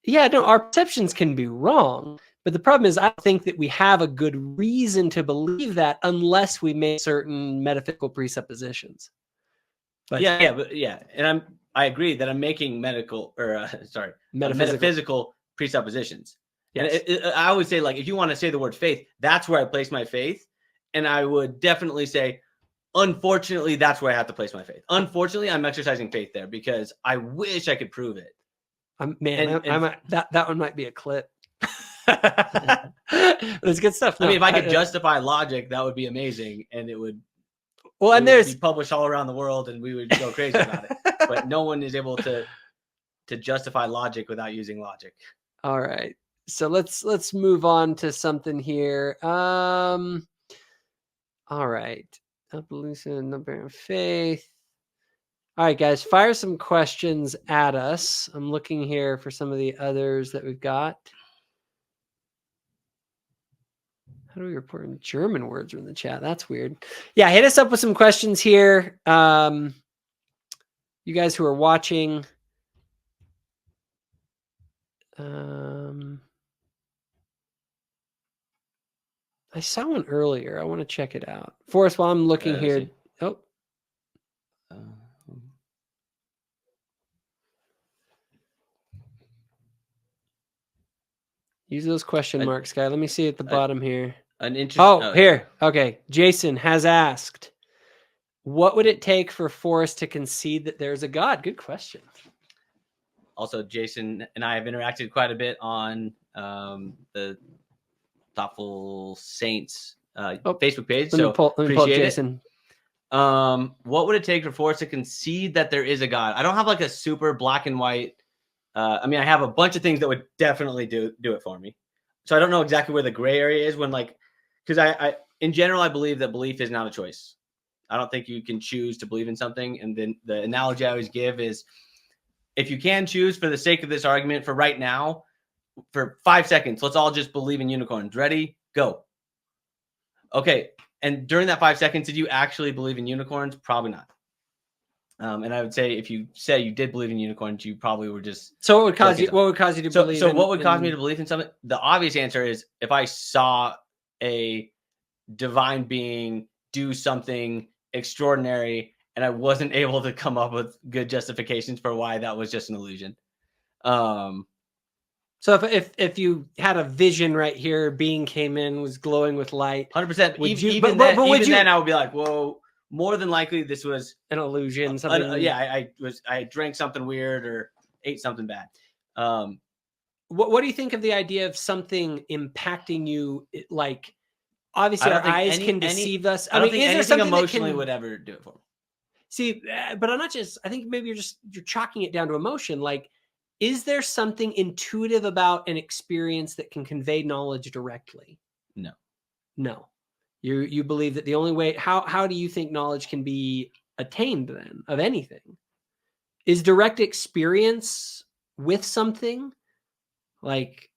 Yeah, no, our perceptions can be wrong. But the problem is, I don't think that we have a good reason to believe that unless we make certain metaphysical presuppositions. But and I agree that I'm making metaphysical presuppositions. Yes. And I would say, like, if you want to say the word faith, that's where I place my faith. And I would definitely say, unfortunately, that's where I have to place my faith. Unfortunately, I'm exercising faith there because I wish I could prove it. That one might be a clip. There's good stuff. No, I mean, if I could justify logic, that would be amazing, and it would. Well, and there's be published all around the world, and we would go crazy about it. But no one is able to to justify logic without using logic. All right. So let's move on to something here. All right. Evolution, number of faith. All right, guys, fire some questions at us. I'm looking here for some of the others that we've got. How do we report in German words are in the chat? That's weird. Yeah, hit us up with some questions here. You guys who are watching. I saw one earlier. I want to check it out. Forrest, while I'm looking here. See. Oh. Use those question marks, guy. Let me see at the bottom here. Here. Okay. Jason has asked, what would it take for Forrest to concede that there's a God? Good question. Also, Jason and I have interacted quite a bit on the Thoughtful Saints Facebook page. Let me pull Jason. What would it take for Forrest to concede that there is a God? I don't have like a super black and white. I mean, I have a bunch of things that would definitely do it for me. So I don't know exactly where the gray area is when because I in general, I believe that belief is not a choice. I don't think you can choose to believe in something. And then the analogy I always give is if you can choose for the sake of this argument for right now, for 5 seconds, let's all just believe in unicorns. Ready? Go. Okay. And during that 5 seconds, did you actually believe in unicorns? Probably not. And I would say if you say you did believe in unicorns, you probably were just. So what would cause you? What would cause you to believe? So what would cause me to believe in something? The obvious answer is if I saw a divine being do something extraordinary, and I wasn't able to come up with good justifications for why that was just an illusion. So if you had a vision right here, being came in, was glowing with light, 100%. Even then, I would be like, whoa. More than likely, this was an illusion. I drank something weird or ate something bad. What do you think of the idea of something impacting you? Like, obviously, our eyes can deceive us. I don't think anything emotionally would ever do it for me. See, but I'm not just. I think maybe you're chalking it down to emotion. Like, is there something intuitive about an experience that can convey knowledge directly? No. You believe that the only way, how do you think knowledge can be attained then of anything? Is direct experience with something like,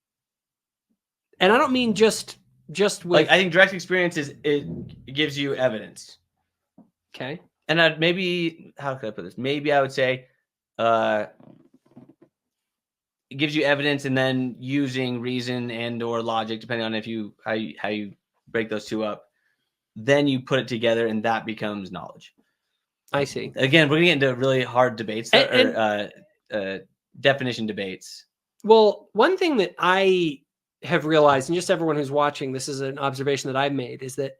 and I don't mean just with, like, I think direct experience it gives you evidence. Okay. And how could I put this? Maybe I would say, it gives you evidence, and then using reason and or logic, depending on how you break those two up. Then you put it together, and that becomes knowledge. I see. Again, we're going to get into really hard debates definition debates. Well, one thing that I have realized, and just everyone who's watching, this is an observation that I've made, is that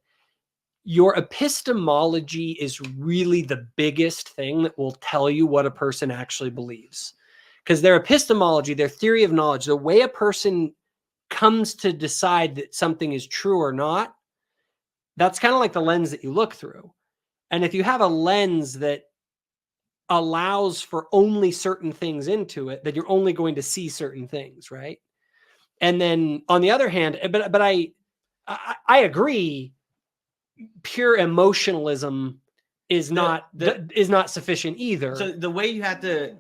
your epistemology is really the biggest thing that will tell you what a person actually believes. Because their epistemology, their theory of knowledge, the way a person comes to decide that something is true or not, that's kind of like the lens that you look through. And if you have a lens that allows for only certain things into it, then you're only going to see certain things, right? And then on the other hand, but I agree, pure emotionalism is not sufficient either. So the way you have to,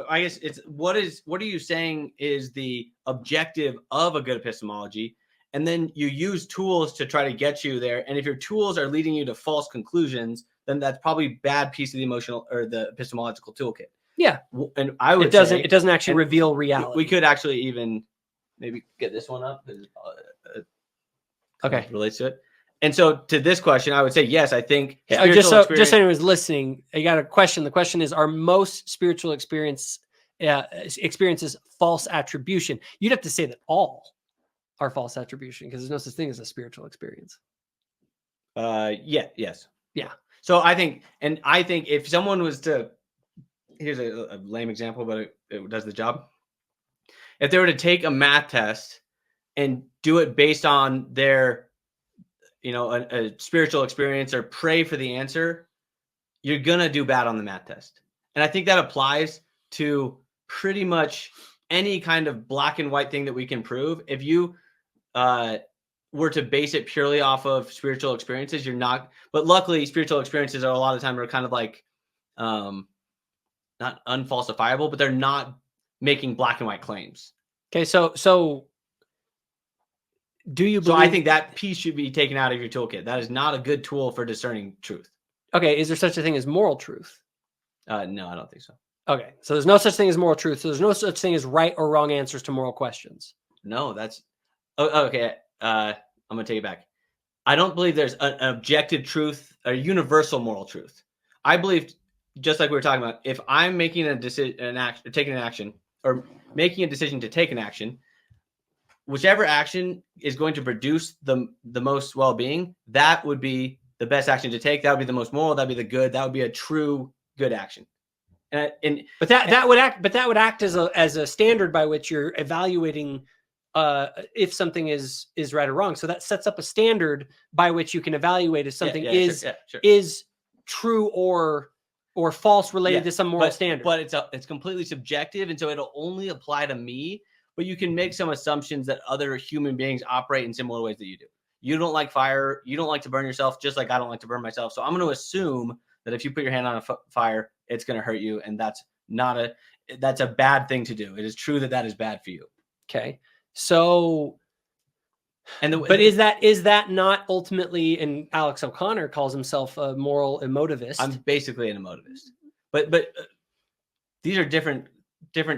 I guess it's what are you saying is the objective of a good epistemology? And then you use tools to try to get you there. And if your tools are leading you to false conclusions, then that's probably a bad piece of the emotional or the epistemological toolkit. Yeah. And I would it doesn't actually reveal reality. We could actually even maybe get this one up. Okay. Relates to it. And so to this question, I would say, yes, I think just so anyone's listening, you got a question. The question is, are most spiritual experiences false attribution? You'd have to say that all are false attribution because there's no such thing as a spiritual experience. Yes. Yeah. So I think if someone was to, here's a lame example, but it does the job. If they were to take a math test and do it based on their, a spiritual experience or pray for the answer, you're going to do bad on the math test. And I think that applies to pretty much any kind of black and white thing that we can prove. If you were to base it purely off of spiritual experiences, you're not. But luckily, spiritual experiences are a lot of the time are kind of like not unfalsifiable, but they're not making black and white claims. Okay, so do you believe? So I think that piece should be taken out of your toolkit. That is not a good tool for discerning truth. Okay, is there such a thing as moral truth? No, I don't think so. Okay, so there's no such thing as moral truth. So there's no such thing as right or wrong answers to moral questions. No, that's okay. I'm gonna take it back. I don't believe there's an objective truth, a universal moral truth. I believe, just like we were talking about, if I'm making a decision, taking an action, or making a decision to take an action, whichever action is going to produce the most well-being, that would be the best action to take. That would be the most moral. That'd be the good. That would be a true good action. But that would act as a standard by which you're evaluating if something is right or wrong. So that sets up a standard by which you can evaluate if something is true or false related to some moral standard. But it's completely subjective, and so it'll only apply to me. But you can make some assumptions that other human beings operate in similar ways that you do. You don't like fire. You don't like to burn yourself, just like I don't like to burn myself. So I'm going to assume that if you put your hand on a fire, it's going to hurt you, and that's a bad thing to do. It is true that is bad for you. Okay, so, but is that not ultimately? And Alex O'Connor calls himself a moral emotivist. I'm basically an emotivist, but these are different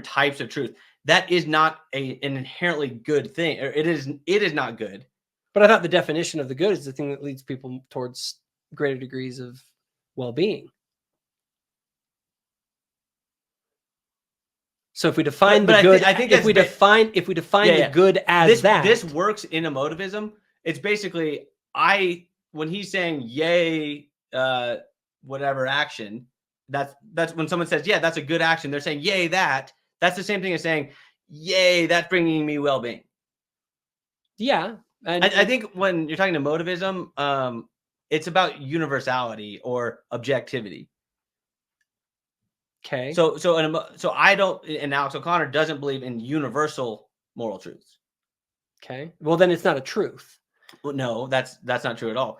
types of truth. That is not an inherently good thing, or it is not good. But I thought the definition of the good is the thing that leads people towards greater degrees of well-being. So if we define the good, I think if we define the good as this works in emotivism. It's basically when he's saying yay, whatever action. That's when someone says that's a good action. They're saying yay that. That's the same thing as saying yay, that's bringing me well-being. Yeah, and I think when you're talking emotivism, it's about universality or objectivity. Okay. So I don't, and Alex O'Connor doesn't believe in universal moral truths. Okay. Well, then it's not a truth. Well, no, that's not true at all.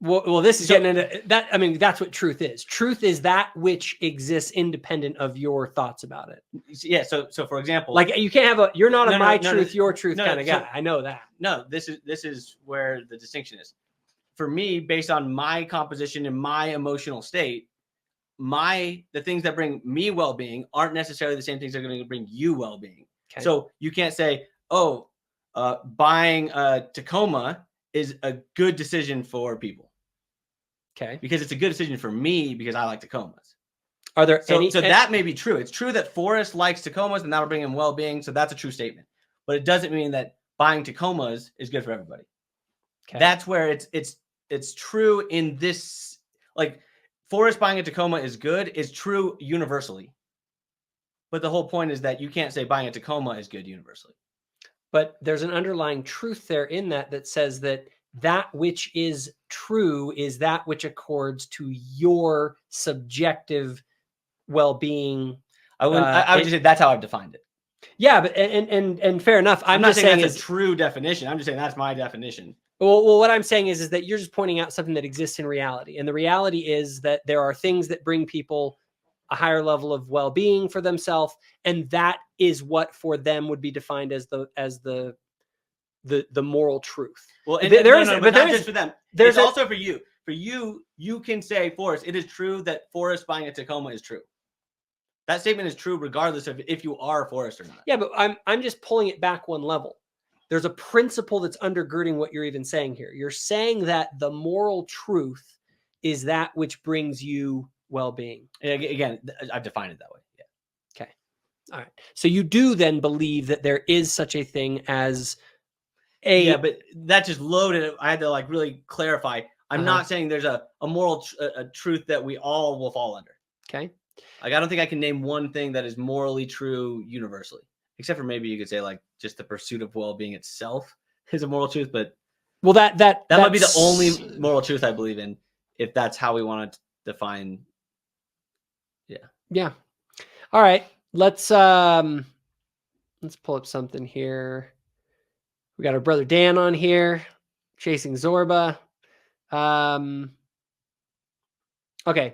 Well, this is getting into that. I mean, that's what truth is. Truth is that which exists independent of your thoughts about it. Yeah. So for example, like you can't have you're not my truth, your truth kind of guy. I know that. No, this is where the distinction is. For me, based on my composition and my emotional state, the things that bring me well-being aren't necessarily the same things that are going to bring you well-being. Okay. So you can't say, buying a Tacoma is a good decision for people. Okay. Because it's a good decision for me because I like Tacomas. Are there so that may be true. It's true that Forrest likes Tacomas and that'll bring him well-being. So that's a true statement. But it doesn't mean that buying Tacomas is good for everybody. Okay. That's where it's true in this, like Forrest buying a Tacoma is good is true universally. But the whole point is that you can't say buying a Tacoma is good universally. But there's an underlying truth there in that says that which is true is that which accords to your subjective well-being. I would just say that's how I've defined it. Yeah, but and fair enough. I'm not saying that's a true definition. I'm just saying that's my definition. Well, what I'm saying is that you're just pointing out something that exists in reality, and the reality is that there are things that bring people a higher level of well-being for themselves, and that is what for them would be defined as the moral truth. Well, and but not just for them. There's also for you. For you, you can say, Forrest, it is true that Forrest buying a Tacoma is true. That statement is true regardless of if you are a Forrest or not. Yeah, but I'm just pulling it back one level. There's a principle that's undergirding what you're even saying here. You're saying that the moral truth is that which brings you well-being. Again, I've defined it that way. Yeah. Okay. All right. So you do then believe that there is such a thing as Yeah, but that just loaded. I had to really clarify. I'm not saying there's a moral truth that we all will fall under. Okay. I don't think I can name one thing that is morally true universally, except for maybe you could say just the pursuit of well-being itself is a moral truth. But that might be the only moral truth I believe in, if that's how we want to define. Yeah. Yeah. All right. let's pull up something here. We got our brother Dan on here, chasing Zorba. Okay,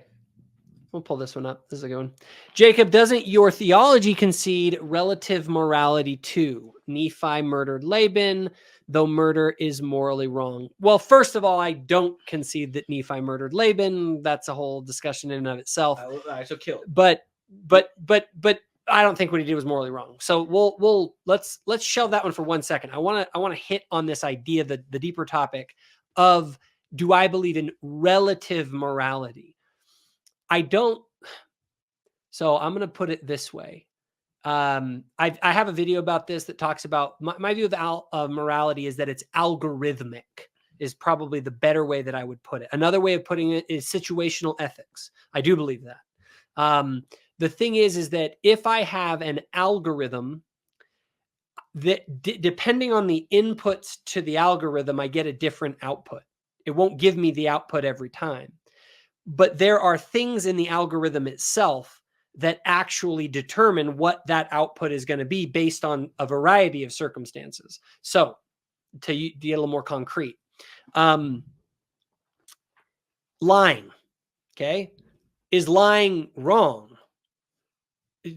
we'll pull this one up. This is a good one. Jacob, doesn't your theology concede relative morality too? Nephi murdered Laban, though murder is morally wrong. Well, first of all, I don't concede that Nephi murdered Laban. That's a whole discussion in and of itself. All right, so kill. But I don't think what he did was morally wrong. So let's shelve that one for 1 second. I want to hit on this idea, the deeper topic of, do I believe in relative morality? I don't. So I'm going to put it this way. I have a video about this that talks about my view of morality is that it's algorithmic, is probably the better way that I would put it. Another way of putting it is situational ethics. I do believe that. The thing is that if I have an algorithm that depending on the inputs to the algorithm, I get a different output. It won't give me the output every time. But there are things in the algorithm itself that actually determine what that output is going to be based on a variety of circumstances. So to get a little more concrete, lying, okay? Is lying wrong?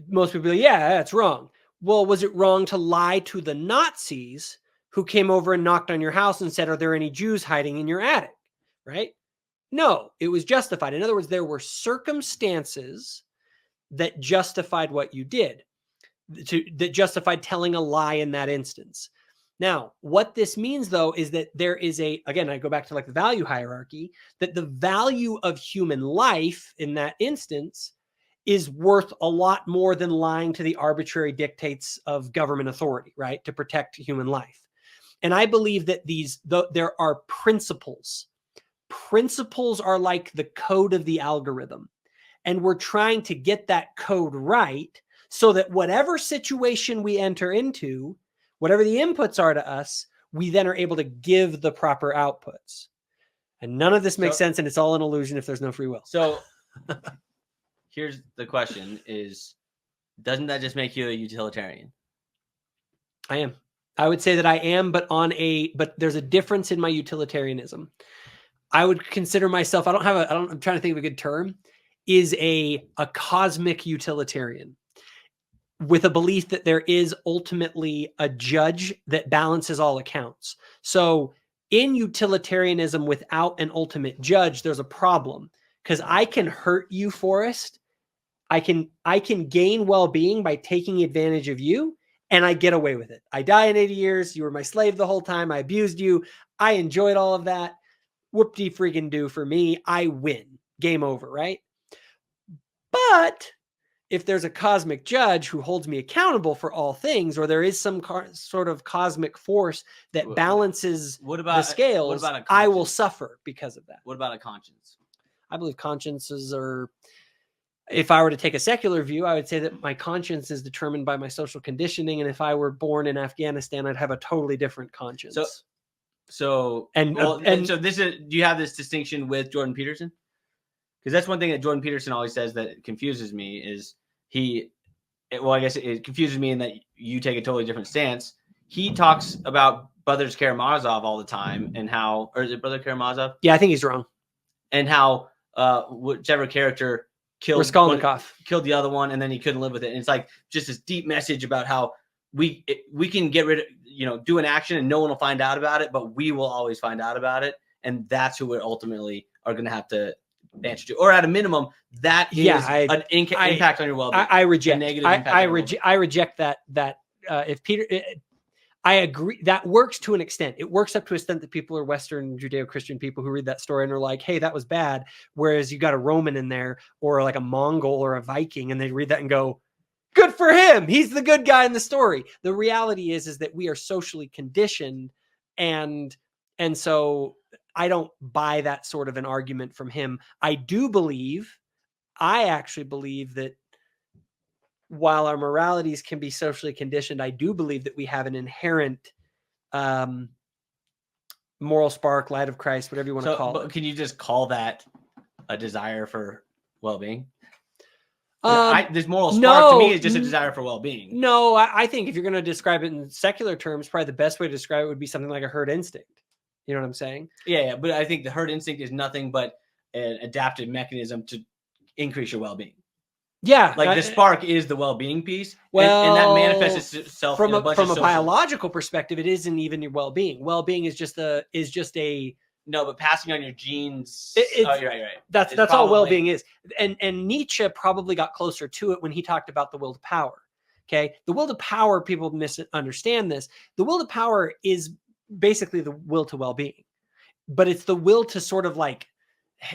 Most people are like, yeah, that's wrong. Well, was it wrong to lie to the Nazis who came over and knocked on your house and said, are there any Jews hiding in your attic? Right? No, it was justified. In other words, there were circumstances that justified what you did, that justified telling a lie in that instance. Now, what this means, though, is that there is again, I go back to like the value hierarchy, that the value of human life in that instance is worth a lot more than lying to the arbitrary dictates of government authority, right, to protect human life. And I believe that there are principles. Principles are like the code of the algorithm. And we're trying to get that code right so that whatever situation we enter into, whatever the inputs are to us, we then are able to give the proper outputs. And none of this makes sense, and it's all an illusion if there's no free will. So here's the question is, doesn't that just make you a utilitarian? I am. I would say that I am, but there's a difference in my utilitarianism. I would consider myself, I'm trying to think of a good term, is a cosmic utilitarian with a belief that there is ultimately a judge that balances all accounts. So in utilitarianism without an ultimate judge, there's a problem, because I can hurt you, Forrest. I can gain well-being by taking advantage of you, and I get away with it. I die in 80 years. You were my slave the whole time. I abused you. I enjoyed all of that. Whoop-de-freaking-do for me. I win. Game over, right? But if there's a cosmic judge who holds me accountable for all things, or there is some sort of cosmic force that balances the scales, I will suffer because of that. What about a conscience? I believe consciences are, if I were to take a secular view, I would say that my conscience is determined by my social conditioning. And if I were born in Afghanistan, I'd have a totally different conscience. So this is, do you have this distinction with Jordan Peterson? Because that's one thing that Jordan Peterson always says that confuses me is I guess it confuses me in that you take a totally different stance. He talks about Brothers Karamazov all the time and how, or is it Brother Karamazov? Yeah, I think he's wrong. And how whichever character killed the other one, and then he couldn't live with it. And it's like just this deep message about how we can get rid of, do an action and no one will find out about it, but we will always find out about it. And that's who we ultimately are going to have to answer to, or at a minimum, that is an impact on your well-being. I reject negative. I reject that. If Peter, I agree that works to an extent. It works up to an extent that people are Western Judeo-Christian people who read that story and are like, "Hey, that was bad." Whereas you got a Roman in there, or like a Mongol or a Viking, and they read that and go, "Good for him. He's the good guy in the story." The reality is that we are socially conditioned, and so I don't buy that sort of an argument from him. I actually believe that while our moralities can be socially conditioned, I do believe that we have an inherent moral spark, light of Christ, whatever you want to call it. Can you just call that a desire for well-being? This moral spark to me is just a desire for well-being. No, I think if you're going to describe it in secular terms, probably the best way to describe it would be something like a herd instinct. You know what I'm saying? Yeah, but I think the herd instinct is nothing but an adaptive mechanism to increase your well-being. Yeah, like the spark is the well-being piece. Well, and that manifests itself from in a biological perspective. It isn't even your well-being. Well-being is just a no, but passing on your genes. You're right. That's all well-being is. And Nietzsche probably got closer to it when he talked about the will to power. Okay, the will to power. People misunderstand this. The will to power is basically the will to well-being, but it's the will to sort of like.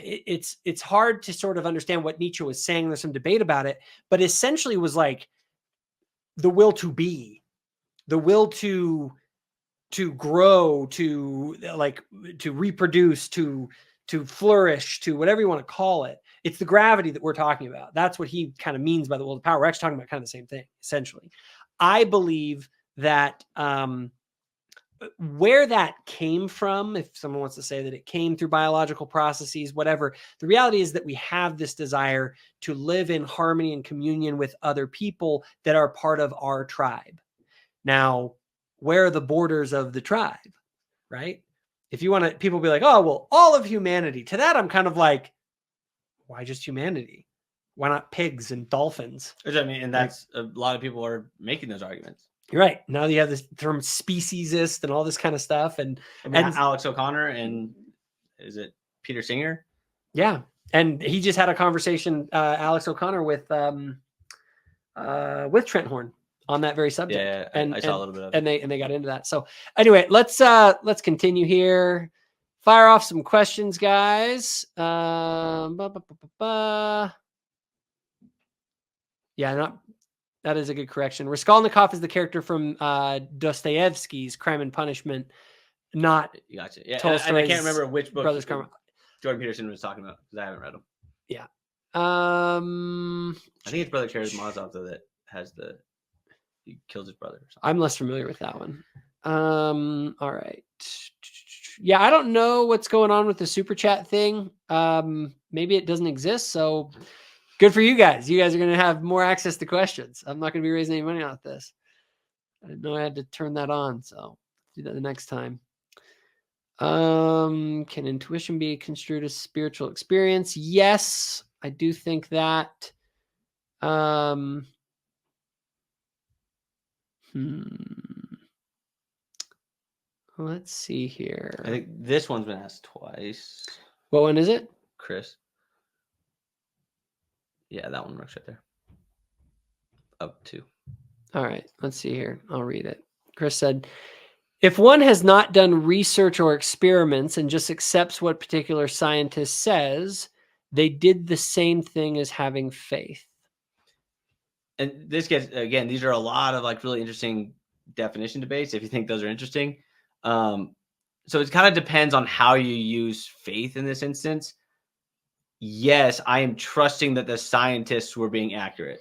It's hard to sort of understand what Nietzsche was saying. There's some debate about it, but essentially it was like the will to be, the will to grow, to reproduce, to flourish, to whatever you want to call it. It's the gravity that we're talking about. That's what he kind of means by the will to power. We're actually talking about kind of the same thing, essentially. I believe that where that came from, if someone wants to say that it came through biological processes, whatever, the reality is that we have this desire to live in harmony and communion with other people that are part of our tribe. Now, where are the borders of the tribe, right? If you want to, people be like, oh, well, all of humanity. To that, I'm kind of like, why just humanity? Why not pigs and dolphins? I mean, and that's a lot of people are making those arguments. You're right. Now you have this term speciesist and all this kind of stuff. And Alex O'Connor and is it Peter Singer? Yeah. And he just had a conversation, Alex O'Connor, with Trent Horn on that very subject. Yeah, and I saw a little bit of it. And they got into that. So anyway, let's continue here. Fire off some questions, guys. Yeah, that is a good correction. Raskolnikov is the character from Dostoevsky's Crime and Punishment, not gotcha. Yeah, Tolstoy's and I can't remember which book Brothers Karamazov. Jordan Peterson was talking about because I haven't read them. Yeah. I think it's Brother Karamazov though that has he kills his brother. Or something. I'm less familiar with that one. All right. Yeah, I don't know what's going on with the super chat thing. Maybe it doesn't exist. So good for you guys. You guys are going to have more access to questions. I'm not going to be raising any money off this. I didn't know I had to turn that on. So do that the next time. Can intuition be construed as spiritual experience? Yes, I do think that. Let's see here. I think this one's been asked twice. What one is it? Chris. Yeah, that one works right there. Up to. All right, let's see here. I'll read it. Chris said, if one has not done research or experiments and just accepts what particular scientist says, they did the same thing as having faith. And this gets, again, these are a lot of like really interesting definition debates, if you think those are interesting. So it kind of depends on how you use faith in this instance. Yes, I am trusting that the scientists were being accurate.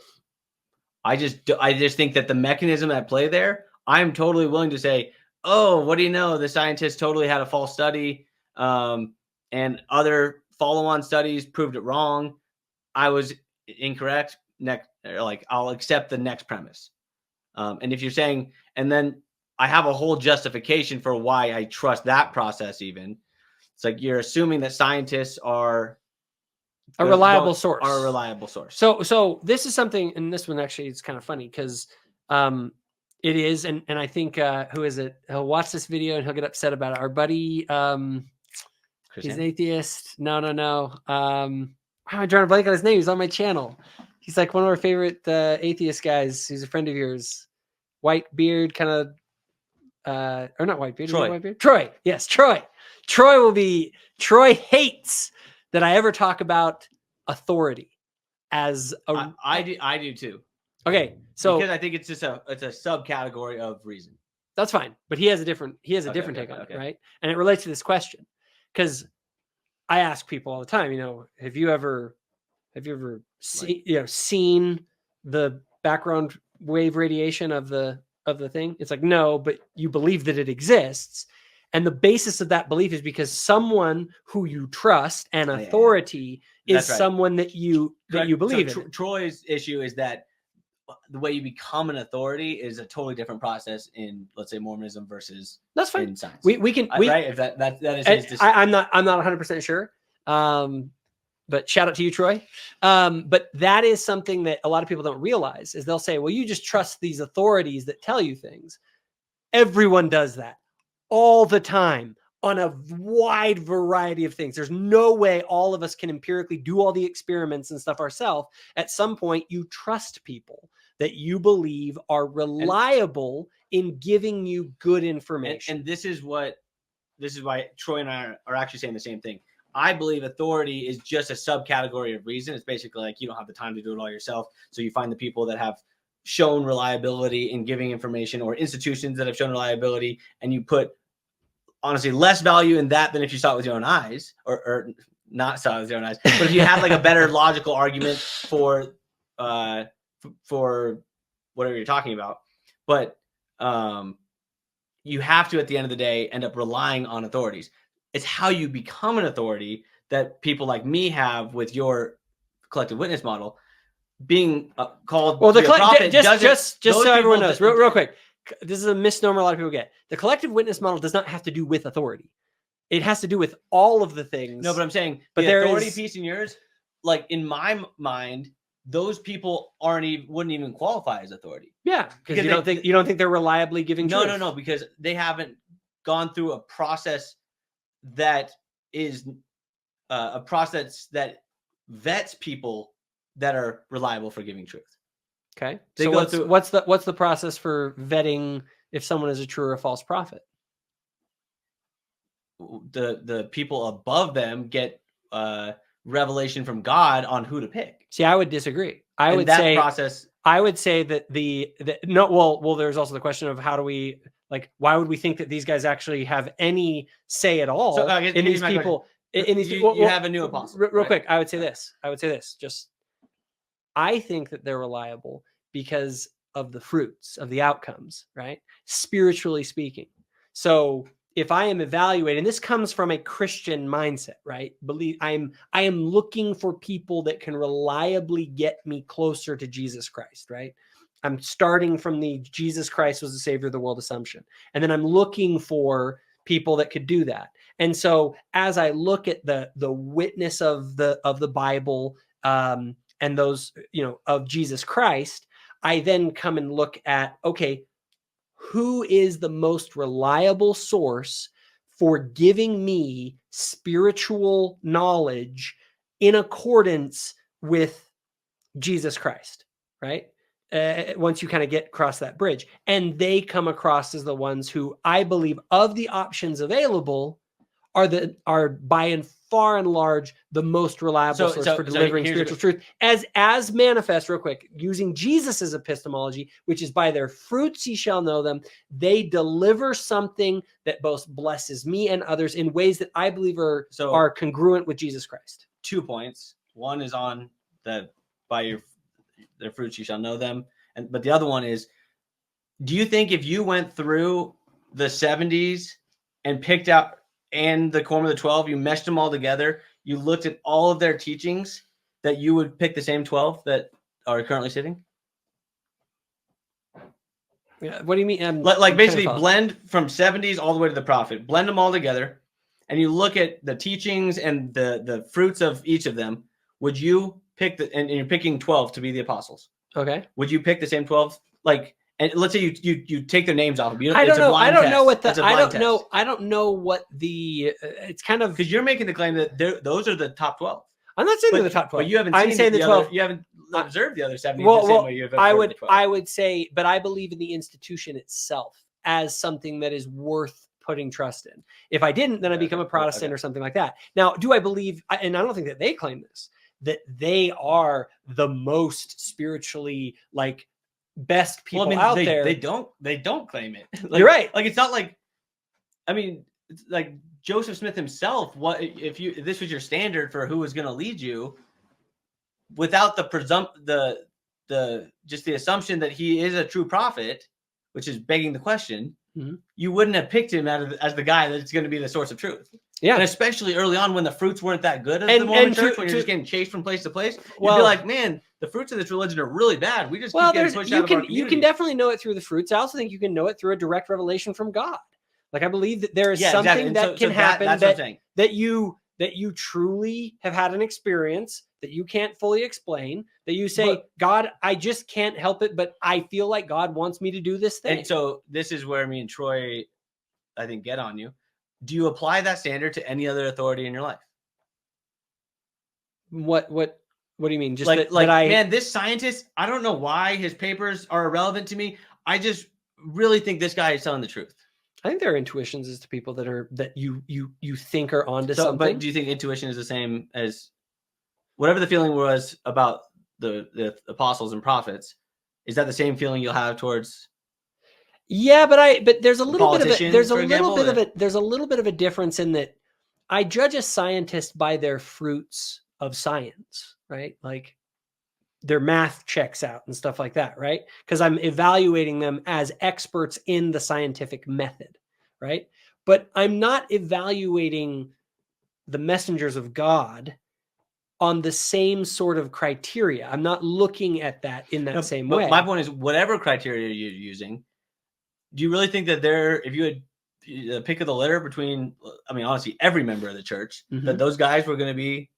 I just think that the mechanism at play there, I'm totally willing to say, oh, what do you know? The scientists totally had a false study, and other follow-on studies proved it wrong. I was incorrect. I'll accept the next premise. And if you're saying, and then I have a whole justification for why I trust that process even. It's like you're assuming that scientists are a reliable source. Are a reliable source. So this is something, and this one actually is kind of funny because it is, and I think who is it? He'll watch this video and he'll get upset about it. Our buddy, he's an atheist. No. I'm trying to blank on his name. He's on my channel. He's like one of our favorite atheist guys. He's a friend of yours. White beard, kind of, or not white beard. Troy. White beard? Troy. Yes, Troy. Troy hates that I ever talk about authority as a. I do too. Okay, so because I think it's just a subcategory of reason. That's fine, but he has a different take on it, right? And it relates to this question because I ask people all the time. Have you ever seen the background wave radiation of the thing? It's like, no, but you believe that it exists. And the basis of that belief is because someone who you trust, an authority, is That's right. someone that you believe So in. Troy's issue is that the way you become an authority is a totally different process in, let's say, Mormonism versus That's fine. in science. We can right. If that is his I'm not 100% sure. But shout out to you, Troy. But that is something that a lot of people don't realize is they'll say, well, you just trust these authorities that tell you things. Everyone does that all the time on a wide variety of things. There's no way all of us can empirically do all the experiments and stuff ourselves. At some point, you trust people that you believe are reliable in giving you good information. And this is why Troy and I are actually saying the same thing. I believe authority is just a subcategory of reason. It's basically like you don't have the time to do it all yourself. So you find the people that have shown reliability in giving information, or institutions that have shown reliability, and you put honestly less value in that than if you saw it with your own eyes, or not saw it with your own eyes. But if you had like a better logical argument for whatever you're talking about. But you have to, at the end of the day, end up relying on authorities. It's how you become an authority that people like me have with your collective witness model being called. Well, just so everyone knows, real quick, this is a misnomer a lot of people get. The collective witness model does not have to do with authority. It has to do with all of the things. No, but I'm saying the authority piece in yours, like in my mind, those people wouldn't even qualify as authority. Yeah, because you don't think they're reliably giving truth. No, because they haven't gone through a process that is a process that vets people that are reliable for giving truth. Okay. So what's the process for vetting if someone is a true or a false prophet? The people above them get revelation from God on who to pick. See, I would disagree. I would say that there's also the question of how do we, like, why would we think that these guys actually have any say at all in these people? You have a new apostle. Real quick, I would say this. I think that they're reliable because of the fruits of the outcomes, right? Spiritually speaking. So if I am evaluating, this comes from a Christian mindset, right? I am looking for people that can reliably get me closer to Jesus Christ, right? I'm starting from the Jesus Christ was the savior of the world assumption. And then I'm looking for people that could do that. And so as I look at the witness of the Bible and those, of Jesus Christ, I then come and look at, okay, who is the most reliable source for giving me spiritual knowledge in accordance with Jesus Christ, right? Once you kind of get across that bridge, and they come across as the ones who I believe of the options available are by and far and large the most reliable source for delivering spiritual truth as manifest, real quick, using Jesus's epistemology, which is by their fruits ye shall know them. They deliver something that both blesses me and others in ways that I believe are congruent with Jesus Christ. 2 points. One is on the by their fruits you shall know them, but the other one is, do you think if you went through the 70s and picked out and the Quorum of the 12, you meshed them all together, you looked at all of their teachings, that you would pick the same 12 that are currently sitting? Yeah, what do you mean? Like basically blend from 70s all the way to the prophet, blend them all together, and you look at the teachings and the fruits of each of them. Would you pick and you're picking 12 to be the apostles? Okay. Would you pick the same 12? And let's say you take their names off. I don't know. I don't know what the. I don't know what the. It's kind of because you're making the claim that those are the top 12. I'm not saying they're the top 12. But you haven't. I'm saying the 12. You haven't observed the other 70. I would say, but I believe in the institution itself as something that is worth putting trust in. If I didn't, then I become a Protestant or something like that. Now, do I believe? And I don't think that they claim this, that they are the most spiritually best people out there. They don't claim it. You're right. It's not like, I mean, it's like Joseph Smith himself. What if this was your standard for who was going to lead you, without the assumption that he is a true prophet, which is begging the question, Mhm. you wouldn't have picked him as the guy that's going to be the source of truth. Yeah. And especially early on when the fruits weren't that good as And- the Mormon and church, to- when you're to- just getting chased from place to place, you'd Well- be like, man, the fruits of this religion are really bad. We just keep getting pushed out of our community. You can definitely know it through the fruits. I also think you can know it through a direct revelation from God. Like, I believe that there is something that can happen that's what I'm saying. that you truly have had an experience that you can't fully explain, that you say, God, I just can't help it, but I feel like God wants me to do this thing. And so this is where me and Troy, I think, get on you. Do you apply that standard to any other authority in your life? What do you mean? Just man, this scientist, I don't know why his papers are irrelevant to me. I just really think this guy is telling the truth. I think there are intuitions as to people that you think are onto something. But do you think intuition is the same as whatever the feeling was about the apostles and prophets? Is that the same feeling you'll have towards? Yeah, but there's a little bit of it. There's a Politicians, little bit of a difference in that I judge a scientist by their fruits of science, right? Like their math checks out and stuff like that, right? Because I'm evaluating them as experts in the scientific method, right? But I'm not evaluating the messengers of God on the same sort of criteria. I'm not looking at that in that same way. My point is, whatever criteria you're using, do you really think that if you had the pick of the litter between, I mean, honestly, every member of the church, that those guys were going to be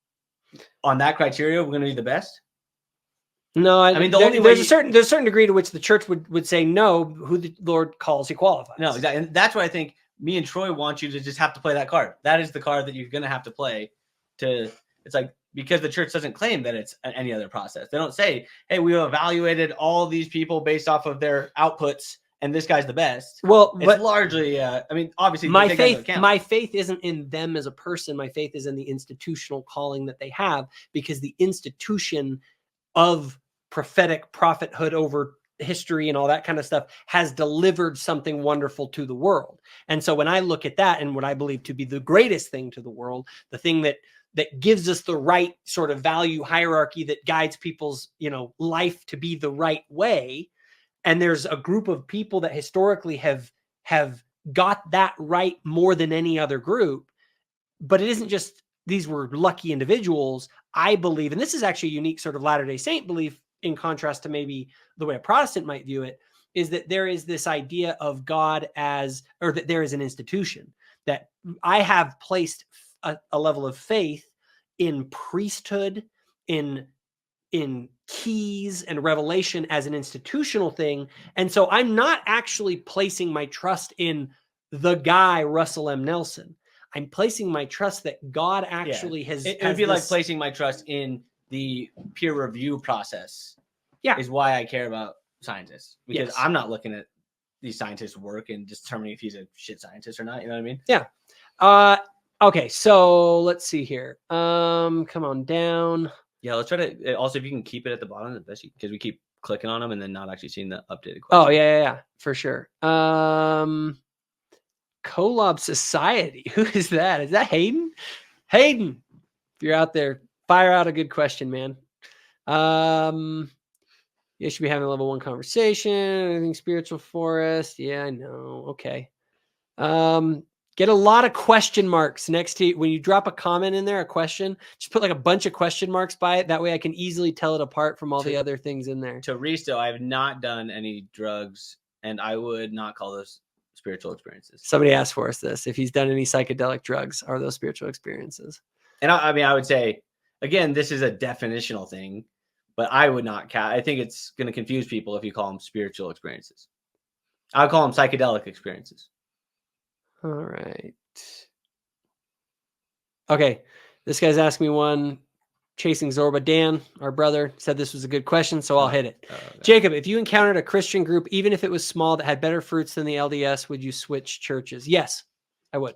on that criteria, were going to be the best? No, I mean, there's a certain degree to which the church would say no, who the Lord calls, he qualifies. No, exactly. And that's why I think me and Troy want you to just have to play that card. That is the card that you're going to have to play it's like, because the church doesn't claim that it's any other process. They don't say, hey, we evaluated all these people based off of their outputs, and this guy's the best. Well, it's largely, I mean, obviously, my faith isn't in them as a person. My faith is in the institutional calling that they have, because the institution of prophetic prophethood over history and all that kind of stuff has delivered something wonderful to the world. And so when I look at that and what I believe to be the greatest thing to the world, the thing that gives us the right sort of value hierarchy that guides people's, life to be the right way. And there's a group of people that historically have got that right more than any other group. But it isn't just these were lucky individuals. I believe, and this is actually a unique sort of Latter-day Saint belief in contrast to maybe the way a Protestant might view it, is that there is this idea of God or that there is an institution, that I have placed a level of faith in priesthood, in keys and revelation as an institutional thing. And so I'm not actually placing my trust in the guy, Russell M. Nelson. I'm placing my trust that God actually has. It would be like placing my trust in the peer review process. Yeah. Is why I care about scientists, because I'm not looking at these scientists' work and determining if he's a shit scientist or not. You know what I mean? Yeah. Okay. So let's see here. Come on down. Yeah. Let's try to also, if you can keep it at the bottom, the best, because we keep clicking on them and then not actually seeing the updated question. Oh yeah, for sure. Collab Society. Who is that? Is that Hayden? Hayden, if you're out there, fire out a good question, man. You should be having a level 1 conversation. Anything spiritual for us? Yeah, I know. Okay. Get a lot of question marks next to when you drop a comment in there, a question, just put like a bunch of question marks by it. That way I can easily tell it apart from all the other things in there. To Risto, I have not done any drugs, and I would not call those spiritual experiences. Somebody asked for us this. If he's done any psychedelic drugs, are those spiritual experiences? And I mean, I would say, again, this is a definitional thing, but I would not I think it's going to confuse people if you call them spiritual experiences. I would call them psychedelic experiences. All right. Okay. This guy's asking me one. Chasing Zorba. Dan, our brother, said this was a good question, so I'll hit it. Okay. Jacob, if you encountered a Christian group, even if it was small, that had better fruits than the LDS, would you switch churches? Yes, I would.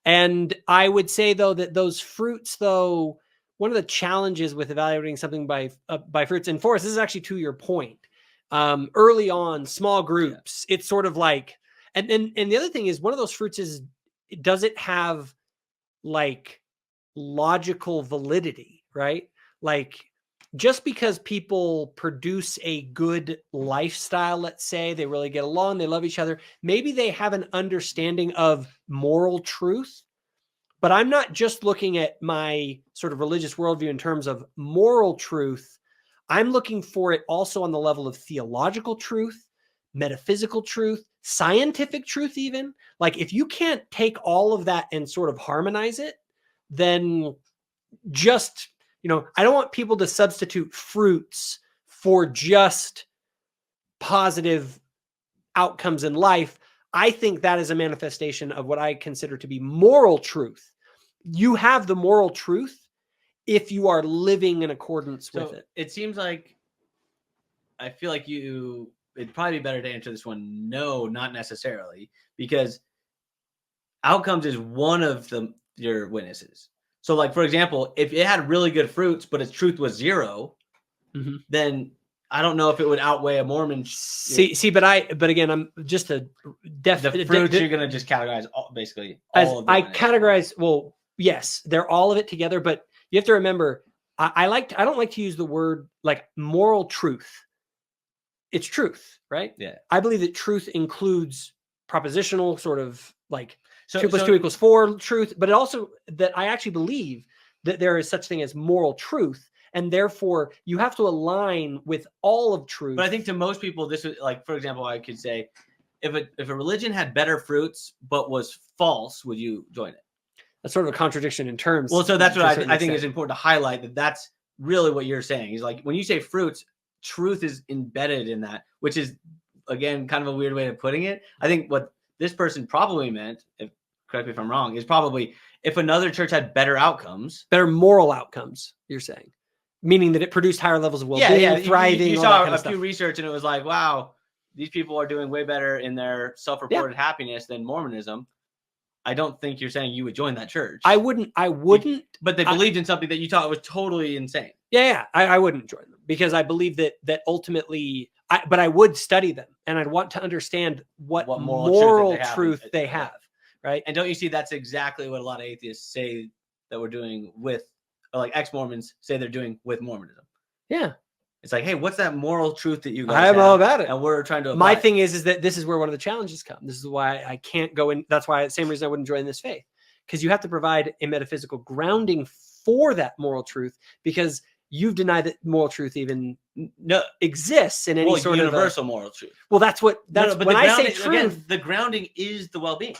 And I would say, though, that those fruits, though, one of the challenges with evaluating something by fruits, and Forrest, this is actually to your point. Early on, small groups, it's sort of like, and the other thing is, one of those fruits is, does it have like logical validity, right? Like, just because people produce a good lifestyle, let's say they really get along, they love each other, maybe they have an understanding of moral truth. But I'm not just looking at my sort of religious worldview in terms of moral truth. I'm looking for it also on the level of theological truth, metaphysical truth, scientific truth, even. Like, if you can't take all of that and sort of harmonize it, then just, I don't want people to substitute fruits for just positive outcomes in life. I think that is a manifestation of what I consider to be moral truth. You have the moral truth if you are living in accordance with it. It seems like, I feel like it'd probably be better to answer this one. No, not necessarily, because outcomes is one of your witnesses. So, like, for example, if it had really good fruits, but its truth was 0, then I don't know if it would outweigh a Mormon. But again, I'm just the fruits you're going to just categorize basically all of them. Categorize. Well, yes, they're all of it together, but you have to remember, I don't like to use the word like moral truth. It's truth, right? Yeah. I believe that truth includes propositional sort of like 2 + 2 = 4 truth, but it also that I actually believe that there is such thing as moral truth. And therefore, you have to align with all of truth. But I think to most people, this is like, for example, I could say, if a religion had better fruits but was false, would you join it? That's sort of a contradiction in terms. Well, so that's what I think is important to highlight, that that's really what you're saying. Is like, when you say fruits, truth is embedded in that, which is, again, kind of a weird way of putting it. I think what this person probably meant, correct me if I'm wrong, is probably if another church had better outcomes. Better moral outcomes, you're saying. Meaning that it produced higher levels of well-being, thriving. You saw a few research and it was like, wow, these people are doing way better in their self-reported happiness than Mormonism. I don't think you're saying you would join that church. I wouldn't. But they believed in something that you thought was totally insane. Yeah. I wouldn't join them because I believe that ultimately, but I would study them and I'd want to understand what moral truth they have, right? And don't you see that's exactly what a lot of atheists say that we're doing with, like ex-Mormons say they're doing with Mormonism. Yeah. It's like, hey, what's that moral truth that you guys have? I'm all about it. And we're trying to apply. My thing is that this is where one of the challenges come. This is why I can't go in. That's why, same reason I wouldn't join this faith. Because you have to provide a metaphysical grounding for that moral truth, because you've denied that moral truth even exists in any sort universal moral truth. Well, that's when I say truth. Again, the grounding is the well-being.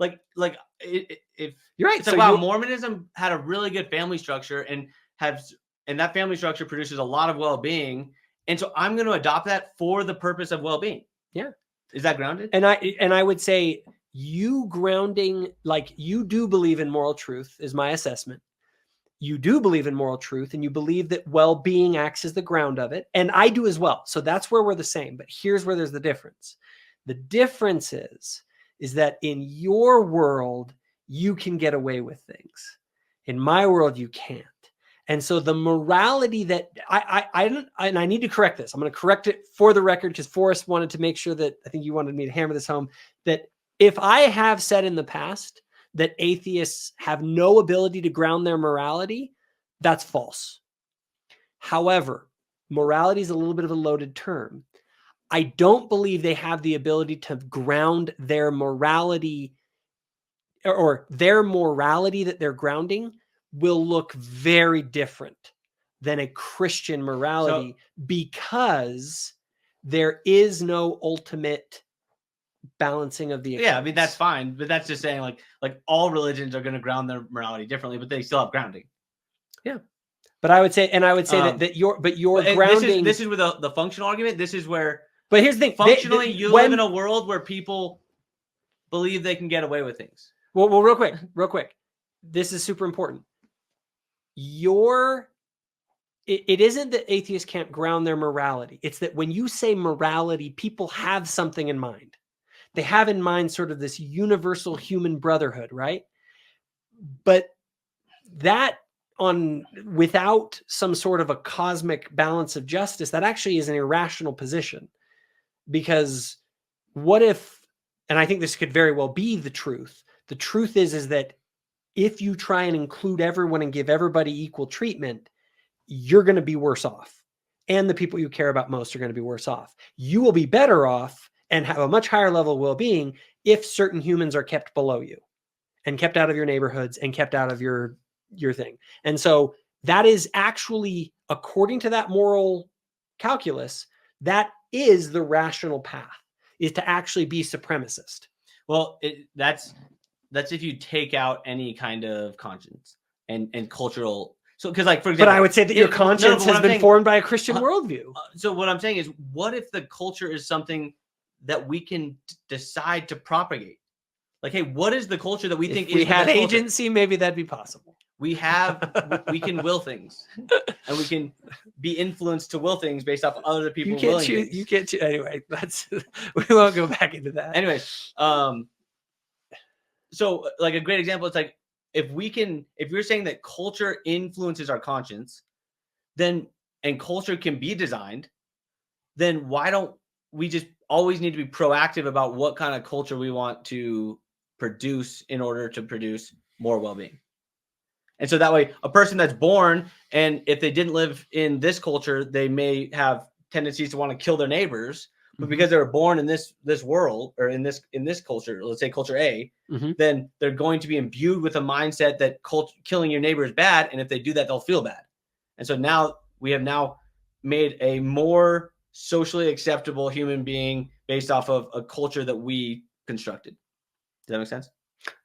If you're right. It's like, wow, Mormonism had a really good family structure and that family structure produces a lot of well-being. And so I'm going to adopt that for the purpose of well-being. Yeah. Is that grounded? And I would say you grounding, like, you do believe in moral truth is my assessment. You do believe in moral truth and you believe that well-being acts as the ground of it. And I do as well. So that's where we're the same. But here's where there's the difference. The difference is that in your world, you can get away with things. In my world, you can't. And so the morality that I need to correct this. I'm going to correct it for the record, because Forrest wanted to make sure that, I think you wanted me to hammer this home, that if I have said in the past that atheists have no ability to ground their morality, that's false. However, morality is a little bit of a loaded term. I don't believe they have the ability to ground their morality, or their morality that they're grounding will look very different than a Christian morality, because there is no ultimate balancing of the accounts. Yeah, I mean, that's fine, but that's just saying like all religions are going to ground their morality differently, but they still have grounding. Yeah. But I would say that your grounding. This is with the functional argument. This is where. But here's the thing. Functionally, you live in a world where people believe they can get away with things. Well, real quick. This is super important. It isn't that atheists can't ground their morality. It's that when you say morality, people have something in mind. They have in mind sort of this universal human brotherhood, right? But that without some sort of a cosmic balance of justice, that actually is an irrational position. Because what if, and I think this could very well be the truth is that if you try and include everyone and give everybody equal treatment, you're going to be worse off. And the people you care about most are going to be worse off. You will be better off and have a much higher level of well-being if certain humans are kept below you and kept out of your neighborhoods and kept out of your thing. And so that is actually, according to that moral calculus, that is the rational path, is to actually be supremacist. Well, that's if you take out any kind of conscience and cultural. So, because like, for example, but I would say that your conscience has been formed by a Christian worldview. So what I'm saying is, what if the culture is something that we can decide to propagate? Like, hey, what is the culture that we think if we is had agency? Maybe that'd be possible. We can will things, and we can be influenced to will things based off other people. You can't choose. Anyway, we won't go back into that. Anyways, so like a great example, it's like, if you're saying that culture influences our conscience, and culture can be designed, then why don't we just always need to be proactive about what kind of culture we want to produce in order to produce more well-being? And so that way, a person that's born, and if they didn't live in this culture, they may have tendencies to want to kill their neighbors. But because they were born in this world, or in this culture, let's say culture A, then they're going to be imbued with a mindset that killing your neighbor is bad, and if they do that, they'll feel bad. And so now we have made a more socially acceptable human being based off of a culture that we constructed. Does that make sense?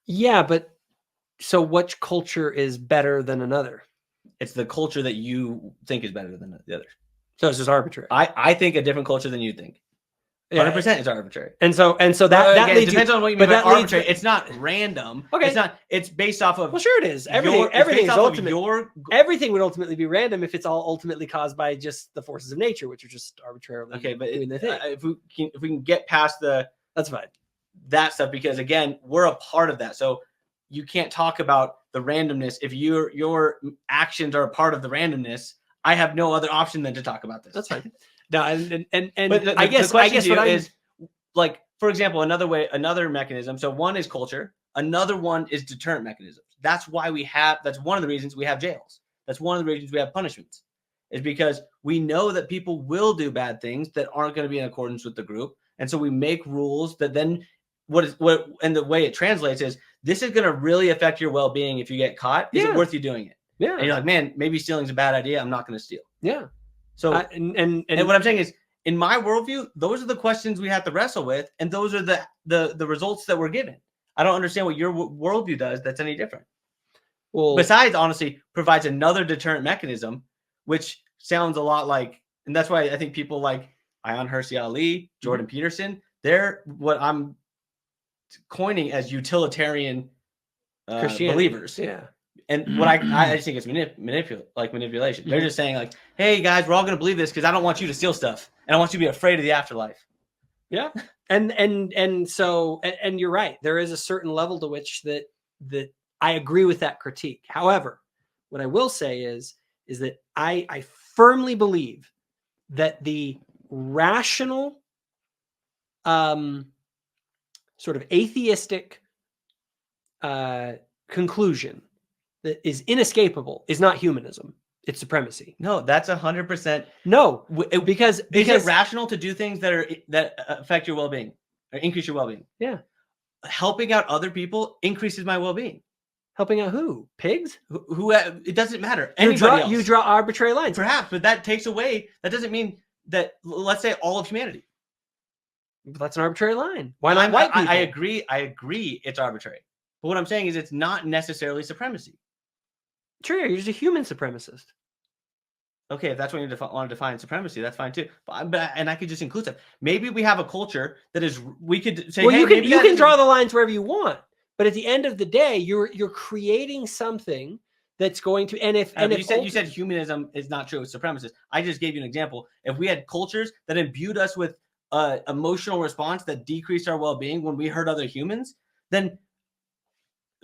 Yeah, but so which culture is better than another? It's the culture that you think is better than the other. So it's just arbitrary. I think a different culture than you think. 100% is arbitrary. And so that again, depends on what you mean by arbitrary. It's not random. Okay. It's based off of. Well, sure it is. Everything is ultimately. Everything would ultimately be random if it's all ultimately caused by just the forces of nature, which are just arbitrarily. Okay, but if we can get past that's fine. That stuff, because again, we're a part of that. So you can't talk about the randomness if your actions are a part of the randomness. I have no other option than to talk about this. That's fine. No, and but I guess what is, like, for example, another mechanism. So one is culture. Another one is deterrent mechanisms. That's one of the reasons we have jails. That's one of the reasons we have punishments, is because we know that people will do bad things that aren't going to be in accordance with the group. And so we make rules that then and the way it translates is, this is going to really affect your well-being if you get caught. Is it worth you doing it? Yeah. And you're like, man, maybe stealing's a bad idea. I'm not going to steal. Yeah. So, and what I'm saying is, in my worldview, those are the questions we have to wrestle with, and those are the results that we're given. I don't understand what your worldview does that's any different. Well, besides, honestly, provides another deterrent mechanism, which sounds a lot like, and that's why I think people like Ayaan Hirsi Ali, Jordan Peterson, they're what I'm coining as utilitarian believers. Yeah. And what I just think it's manipulation. They're just saying like, hey guys, we're all going to believe this because I don't want you to steal stuff, and I want you to be afraid of the afterlife. Yeah. And so you're right. There is a certain level to which that I agree with that critique. However, what I will say is that I firmly believe that the rational sort of atheistic conclusion that is inescapable is not humanism. It's supremacy. No, that's 100%. No, because is it rational to do things that affect your well-being or increase your well-being? Yeah. Helping out other people increases my well-being. Helping out who? Pigs? Who it doesn't matter. You draw arbitrary lines. Perhaps, but that takes away. That doesn't mean that. Let's say all of humanity. But that's an arbitrary line. Why not white people? I agree. It's arbitrary. But what I'm saying is, it's not necessarily supremacy. Sure, you're just a human supremacist. Okay, if that's what you want to define supremacy, that's fine too. But I could just include that. Maybe we have a culture that is. We could say, well, hey, you can draw the lines wherever you want, but at the end of the day, you're creating something that's going to. And if you said humanism is not true, it's supremacist. I just gave you an example. If we had cultures that imbued us with emotional response that decreased our well-being when we hurt other humans, then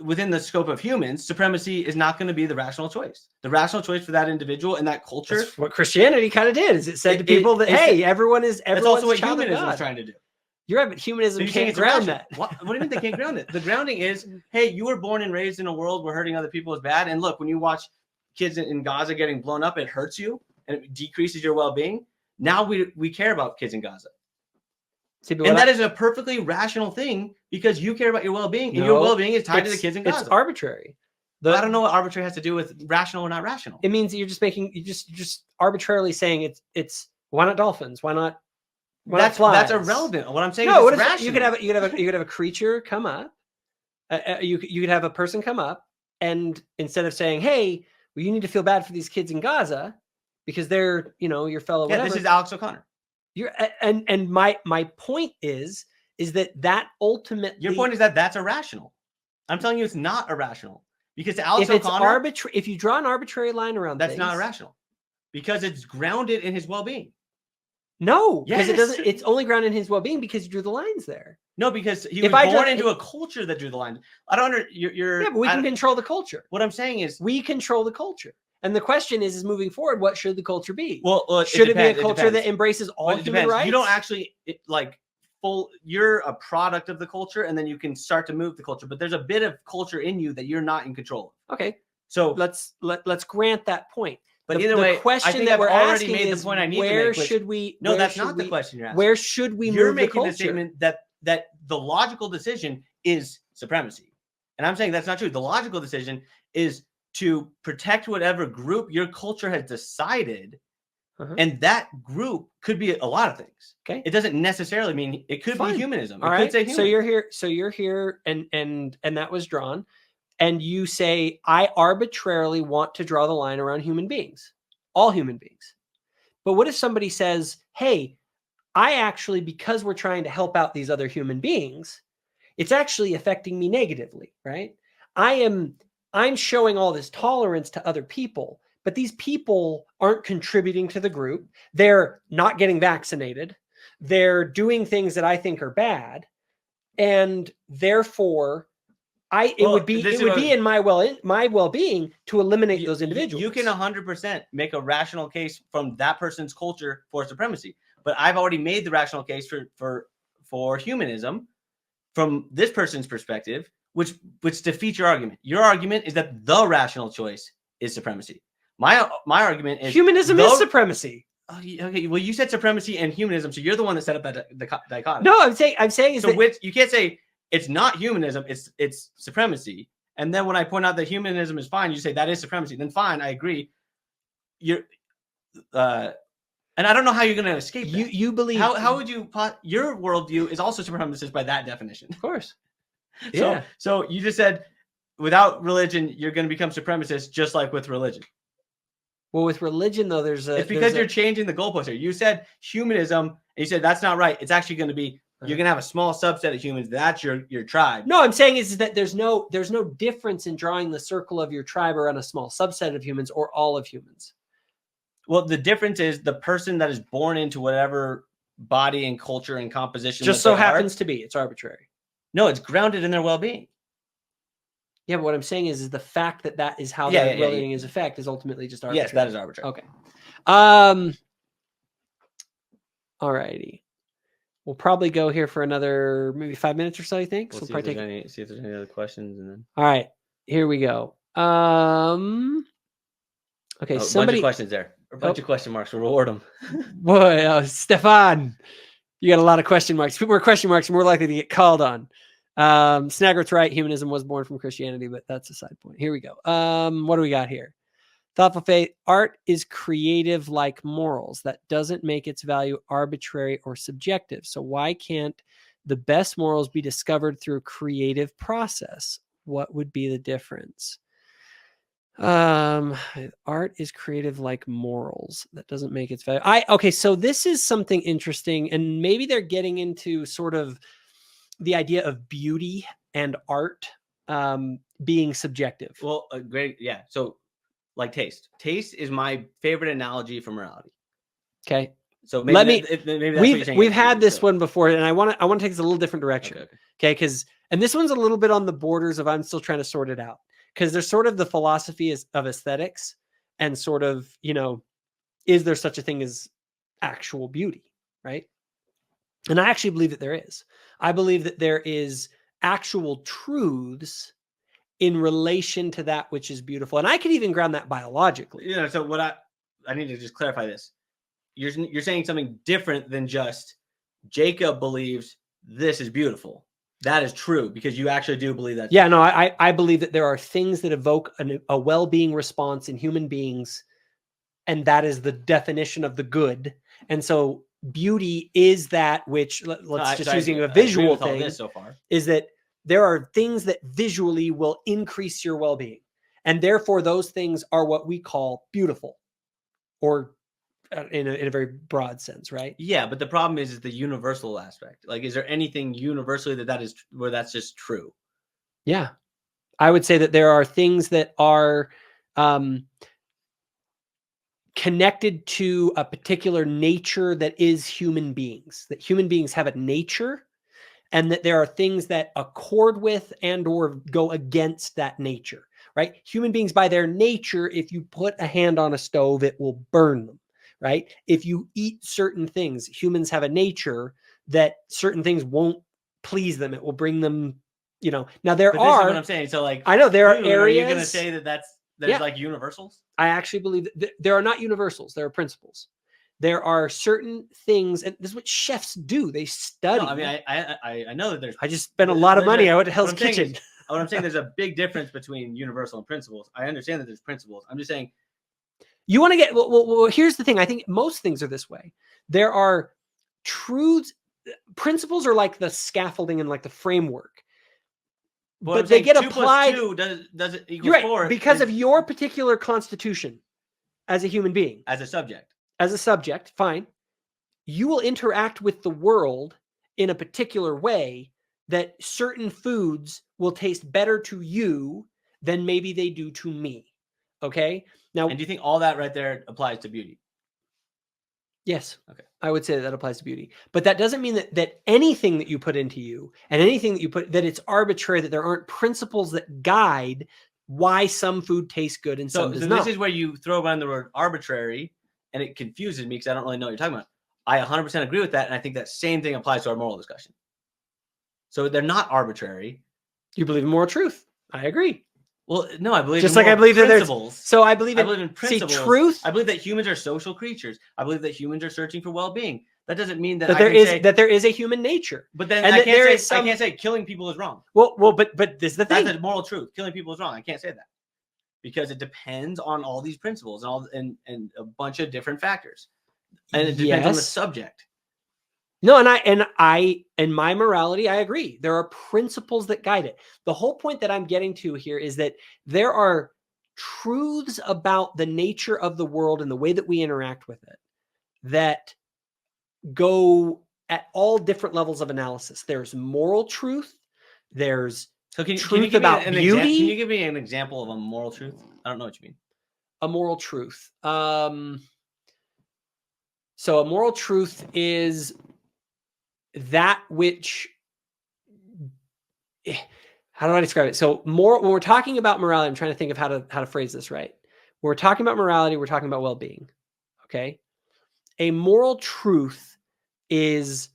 within the scope of humans, supremacy is not going to be the rational choice. The rational choice for that individual and that culture. That's what Christianity kind of did. Is it said to people that, hey, everyone's that's also what humanism is trying to do. You're right, but humanism can't ground that. What do you mean they can't ground it? The grounding is, hey, you were born and raised in a world where hurting other people is bad. And look, when you watch kids in Gaza getting blown up, it hurts you and it decreases your well-being. Now we care about kids in Gaza. See, and that is a perfectly rational thing because you care about your well-being, and your well-being is tied to the kids in Gaza. It's arbitrary. I don't know what arbitrary has to do with rational or not rational. It means that you're just arbitrarily saying it's why not dolphins? Why not flies? That's irrelevant. What I'm saying is rational. You could have a creature come up. You could have a person come up, and instead of saying, "Hey, well, you need to feel bad for these kids in Gaza because they're your fellow." Yeah, whatever. This is Alex O'Connor. And my point is that ultimately your point is that that's irrational. I'm telling you, it's not irrational. Because Alex O'Connor, if you draw an arbitrary line around that's not irrational, because it's grounded in his well-being. No, because it doesn't. It's only grounded in his well-being because you drew the lines there. No, because he was born into a culture that drew the lines. I don't under you're. Yeah, but we can control the culture. What I'm saying is we control the culture, and the question is moving forward, what should the culture be? Well, should it be a culture that embraces all human rights? You don't actually you're a product of the culture, and then you can start to move the culture. But there's a bit of culture in you that you're not in control of. Okay, so let's grant that point. But either way, question I think that I've we're already asking made is the point I need where to make. Should we? No, that's not the question you're asking. Where should we you're move the culture? You're making the statement that the logical decision is supremacy, and I'm saying that's not true. The logical decision is to protect whatever group your culture has decided. And that group could be a lot of things. Okay, it doesn't necessarily mean it could be humanism. All it could say humanism. So you're here, and that was drawn, and you say I arbitrarily want to draw the line around human beings, all human beings. But what if somebody says, "Hey, I actually, because we're trying to help out these other human beings, it's actually affecting me negatively, right? I'm showing all this tolerance to other people." But these people aren't contributing to the group. They're not getting vaccinated. They're doing things that I think are bad. And therefore, it would be in my well-being to eliminate those individuals. You can 100% make a rational case from that person's culture for supremacy. But I've already made the rational case for humanism from this person's perspective, which defeats your argument. Your argument is that the rational choice is supremacy. My argument is humanism is supremacy. Okay, well, you said supremacy and humanism, so you're the one that set up that dichotomy. No, I'm saying is so you can't say it's not humanism, it's supremacy. And then when I point out that humanism is fine, you say that is supremacy. Then fine, I agree. And I don't know how you're going to escape that. You believe how would you your worldview is also supremacist by that definition? Of course. Yeah. So you just said without religion, you're going to become supremacist, just like with religion. Well, with religion, though, it's because you're changing the goalpost here. You said humanism, and you said that's not right. It's actually going to be you're going to have a small subset of humans. That's your tribe. No, I'm saying is that there's no difference in drawing the circle of your tribe around a small subset of humans or all of humans. Well, the difference is the person that is born into whatever body and culture and composition just so happens to be. It's arbitrary. No, it's grounded in their well-being. Yeah, but what I'm saying is the fact that is how their well-being is affected is ultimately just arbitrary. Yes, that is arbitrary. Okay. All righty. We'll probably go here for another maybe 5 minutes or so, I think. We'll so see if there's any other questions. And then... All right. Here we go. Okay, a bunch of questions there. A bunch of question marks. We'll reward them. Boy, Stefan, you got a lot of question marks. If you put more question marks, you're more likely to get called on. Snaggert's right. Humanism was born from Christianity, but that's a side point. Here we go. What do we got here? Thoughtful faith. Art is creative like morals. That doesn't make its value arbitrary or subjective. So why can't the best morals be discovered through a creative process? What would be the difference? Art is creative like morals. That doesn't make its value. Okay, so this is something interesting, and maybe they're getting into sort of the idea of beauty and art being subjective. Well, great. Yeah. So like taste is my favorite analogy for morality. Okay. So maybe we've had this one before, and I want to take this a little different direction. Okay. And this one's a little bit on the borders of, I'm still trying to sort it out, because there's sort of the philosophy of aesthetics and sort of, is there such a thing as actual beauty? Right. And I actually believe that there is. I believe that there is actual truths in relation to that which is beautiful. And I could even ground that biologically. You know, so what I need to just clarify this. You're saying something different than just Jacob believes this is beautiful. That is true because you actually do believe that. Yeah, no, I believe that there are things that evoke a well-being response in human beings, and that is the definition of the good. And so beauty is that which, using a visual thing, so far, is that there are things that visually will increase your well-being. And therefore, those things are what we call beautiful, or in a very broad sense, right? Yeah, but the problem is the universal aspect. Like, is there anything universally that is where that's just true? Yeah, I would say that there are things that are connected to a particular nature that is human beings. That human beings have a nature, and that there are things that accord with and or go against that nature. Right? Human beings, by their nature, if you put a hand on a stove, it will burn them. Right? If you eat certain things, humans have a nature that certain things won't please them. It will bring them, you know. Now This is what I'm saying. So, like, I know there are areas. Are you going to say that there's like universals? I actually believe that there are not universals. There are principles. There are certain things, and this is what chefs do. They study. No, I mean, I know that there's. I just spent a lot of money. I went to Hell's Kitchen. What I'm saying, there's a big difference between universal and principles. I understand that there's principles. I'm just saying. You want to get, well, here's the thing. I think most things are this way. There are truths. Principles are like the scaffolding and like the framework. But they get applied. 2 + 2 does it equal right, 4? Because of your particular constitution as a human being. As a subject. As a subject, fine. You will interact with the world in a particular way that certain foods will taste better to you than maybe they do to me. Okay? Now, and do you think all that right there applies to beauty? Yes. Okay. I would say that applies to beauty. But that doesn't mean that anything that you put into you and anything that you put, that it's arbitrary, that there aren't principles that guide why some food tastes good and some does not. This is where you throw around the word arbitrary, and it confuses me because I don't really know what you're talking about. I 100% agree with that, and I think that same thing applies to our moral discussion. So they're not arbitrary. You believe in moral truth. I agree. Well, no, I believe just like I believe that there's principles. So I believe in principles. See, truth. I believe that humans are social creatures. I believe that humans are searching for well-being. That doesn't mean that there is a human nature. But then I can't say killing people is wrong. Well, but this is the thing. That's a moral truth. Killing people is wrong. I can't say that because it depends on all these principles and a bunch of different factors, and it depends on the subject. No, and I in my morality, I agree. There are principles that guide it. The whole point that I'm getting to here is that there are truths about the nature of the world and the way that we interact with it that go at all different levels of analysis. There's moral truth. There's truth about beauty. Can you give me an example of a moral truth? I don't know what you mean. A moral truth. So a moral truth is that which, how do I describe it? So when we're talking about morality, I'm trying to think of how to phrase this right. When we're talking about morality, we're talking about well-being. Okay. A moral truth is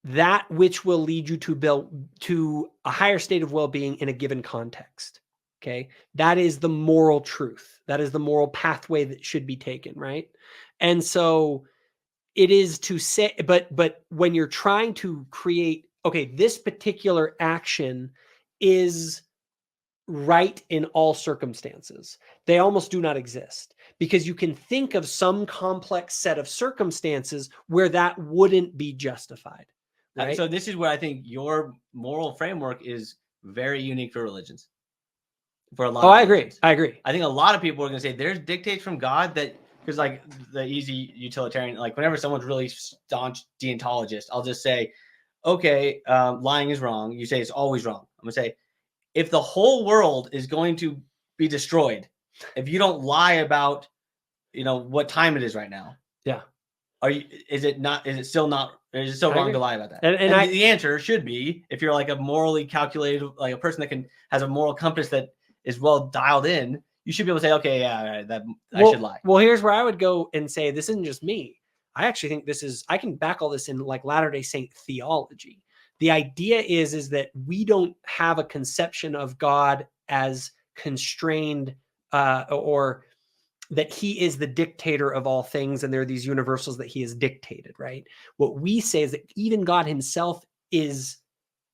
that which will lead you to a higher state of well-being in a given context. Okay. That is the moral truth. That is the moral pathway that should be taken. Right. And so it is to say, but when you're trying to create, okay, this particular action is right in all circumstances. They almost do not exist because you can think of some complex set of circumstances where that wouldn't be justified. Right? So this is where I think your moral framework is very unique for religions. For a lot. I agree. I agree. I think a lot of people are going to say there's dictates from God that. Because like the easy utilitarian, like whenever someone's really staunch deontologist, I'll just say, okay, lying is wrong. You say it's always wrong. I'm gonna say, if the whole world is going to be destroyed, if you don't lie about, what time it is right now, yeah, is it still wrong to lie about that? And the answer should be, if you're like a morally calculated, like a person that has a moral compass that is well dialed in. You should be able to say, okay, yeah, I should lie. Well, here's where I would go and say, this isn't just me. I actually think I can back all this in like Latter-day Saint theology. The idea is that we don't have a conception of God as constrained or that he is the dictator of all things, and there are these universals that he has dictated, right? What we say is that even God himself is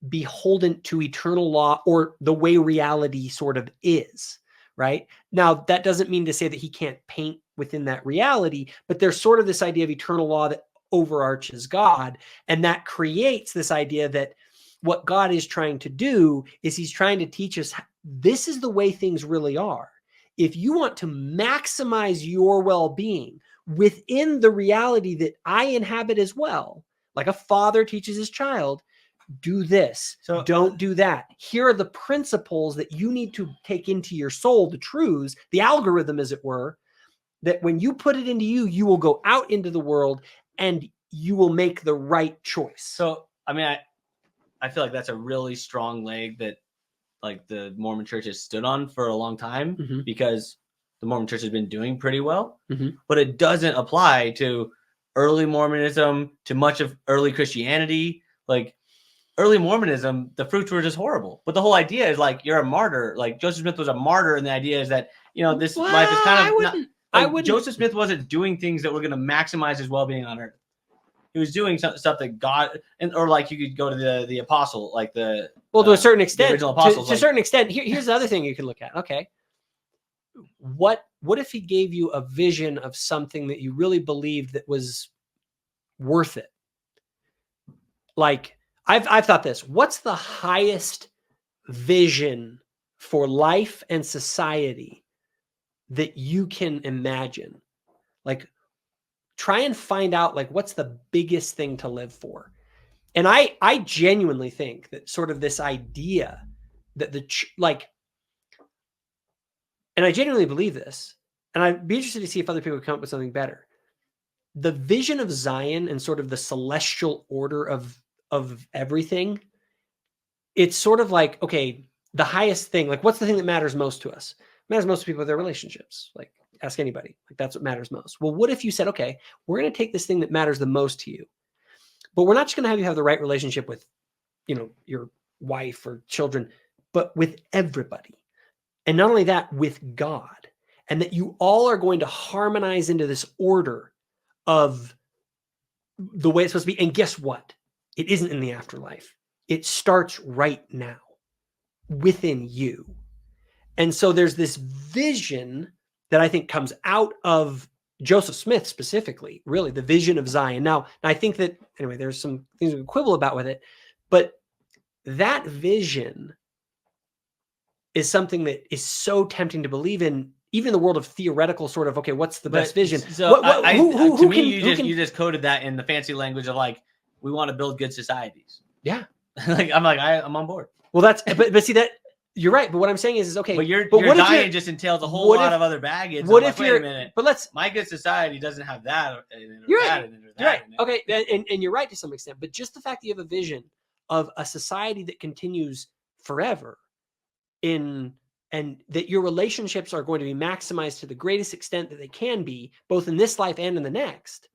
beholden to eternal law, or the way reality sort of is, right? Now, that doesn't mean to say that he can't paint within that reality, but there's sort of this idea of eternal law that overarches God, and that creates this idea that what God is trying to do is he's trying to teach us this is the way things really are. If you want to maximize your well-being within the reality that I inhabit as well, like a father teaches his child, do this, so don't do that. Here are the principles that you need to take into your soul, the truths, the algorithm, as it were, that when you put it into you, you will go out into the world and you will make the right choice. So, I mean, I feel like that's a really strong leg that like the Mormon church has stood on for a long time, because the Mormon church has been doing pretty well, but it doesn't apply to early Mormonism, to much of early Christianity. Like early Mormonism, the fruits were just horrible. But the whole idea is like, you're a martyr. Like Joseph Smith was a martyr. And the idea is that, you know, this life is kind of, Joseph Smith wasn't doing things that were going to maximize his well-being on earth. He was doing stuff that God, or like you could go to the apostle, like to a certain extent, original apostles, to a certain extent. Here's the other thing you can look at. Okay, what if he gave you a vision of something that you really believed that was worth it? Like I've thought this. What's the highest vision for life and society that you can imagine? Like, try and find out, like, what's the biggest thing to live for? And I genuinely think that sort of this idea that and I genuinely believe this, and I'd be interested to see if other people come up with something better. The vision of Zion and sort of the celestial order of everything, it's sort of like, okay, the highest thing, like what's the thing that matters most to us? It matters most to people, their relationships. Like, ask anybody. Like, that's what matters most. Well, what if you said, okay, we're going to take this thing that matters the most to you, but we're not just going to have you have the right relationship with, you know, your wife or children, but with everybody. And not only that, with God. And that you all are going to harmonize into this order of the way it's supposed to be. And guess what? It isn't in the afterlife. It starts right now within you. And so there's this vision that I think comes out of Joseph Smith specifically, really, the vision of Zion. Now, I think that, anyway, there's some things we can quibble about with it, but that vision is something that is so tempting to believe in, even in the world of theoretical sort of, okay, what's the best vision? So you just coded that in the fancy language of like, we want to build good societies. Yeah. I'm on board. Well, that's, but see that, you're right. But what I'm saying is okay. But your Zion just entails a whole lot of other baggage. What if wait a minute? But my good society doesn't have that. You're right. You're right. Okay. And you're right to some extent. But just the fact that you have a vision of a society that continues forever and that your relationships are going to be maximized to the greatest extent that they can be, both in this life and in the next.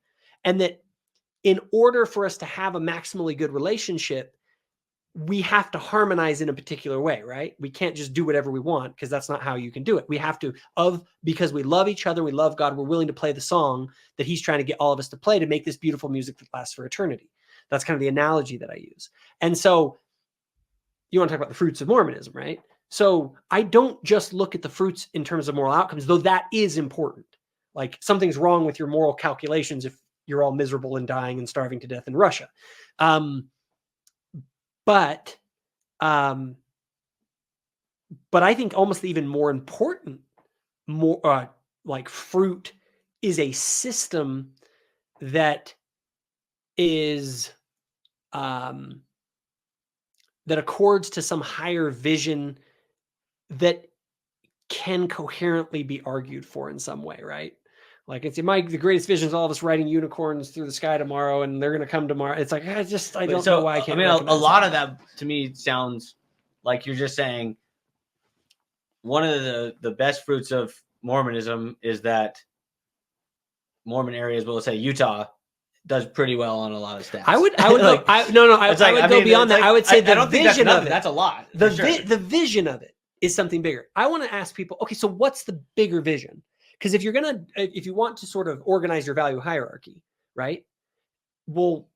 And that in order for us to have a maximally good relationship, we have to harmonize in a particular way, right? We can't just do whatever we want, because that's not how you can do it. We have to, because we love each other, we love God, we're willing to play the song that he's trying to get all of us to play to make this beautiful music that lasts for eternity. That's kind of the analogy that I use. And so you want to talk about the fruits of Mormonism, right? So I don't just look at the fruits in terms of moral outcomes, though that is important. Like, something's wrong with your moral calculations if you're all miserable and dying and starving to death in Russia. But I think almost even more important, like fruit, is a system that is that accords to some higher vision that can coherently be argued for in some way, right? Like, it's the greatest vision is all of us riding unicorns through the sky tomorrow, and they're going to come tomorrow. It's like, I don't know why I can't. I mean, a lot of that to me sounds like you're just saying one of the best fruits of Mormonism is that Mormon areas, we'll say Utah, does pretty well on a lot of stats. I would go beyond that. I would say the vision of it. That's a lot. The vision of it. is something bigger. I want to ask people, okay, so what's the bigger vision? Because if you want to sort of organize your value hierarchy, right? Well,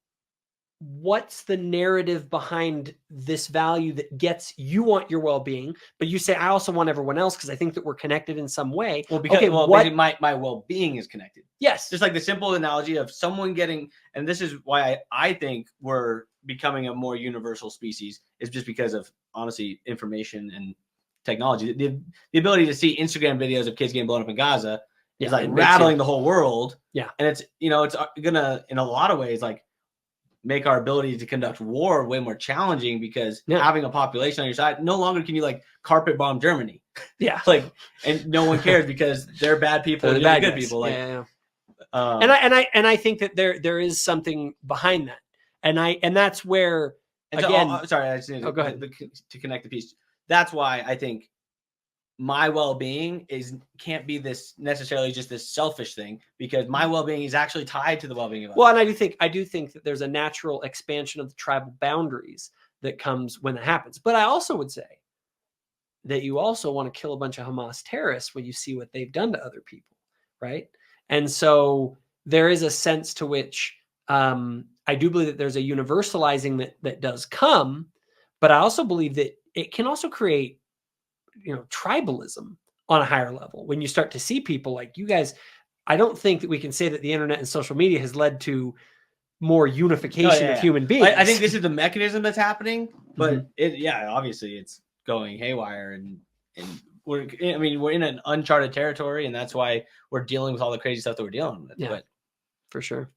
what's the narrative behind this value that gets you want your well-being, but you say, I also want everyone else because I think that we're connected in some way. Well, because basically my well-being is connected. Yes. Just like the simple analogy of someone getting, and this is why I think we're becoming a more universal species, is just because of, honestly, information and technology. The ability to see Instagram videos of kids getting blown up in Gaza is like rattling the whole world. Yeah. And it's, it's gonna, in a lot of ways, like make our ability to conduct war way more challenging, because having a population on your side, no longer can you like carpet bomb Germany. Yeah. Like, and no one cares because they're bad people and you're good people. Like, and I think that there is something behind that. And that's where, again, sorry, I just need go ahead. To connect the piece. That's why I think my well-being can't be this necessarily just this selfish thing, because my well-being is actually tied to the well-being of others. Well, and I do think that there's a natural expansion of the tribal boundaries that comes when that happens. But I also would say that you also want to kill a bunch of Hamas terrorists when you see what they've done to other people, right? And so there is a sense to which I do believe that there's a universalizing that does come, but I also believe that it can also create, tribalism on a higher level. When you start to see people like you guys, I don't think that we can say that the internet and social media has led to more unification of human beings. I think this is the mechanism that's happening, but obviously it's going haywire, and we're in an uncharted territory, and that's why we're dealing with all the crazy stuff that we're dealing with. Yeah, for sure.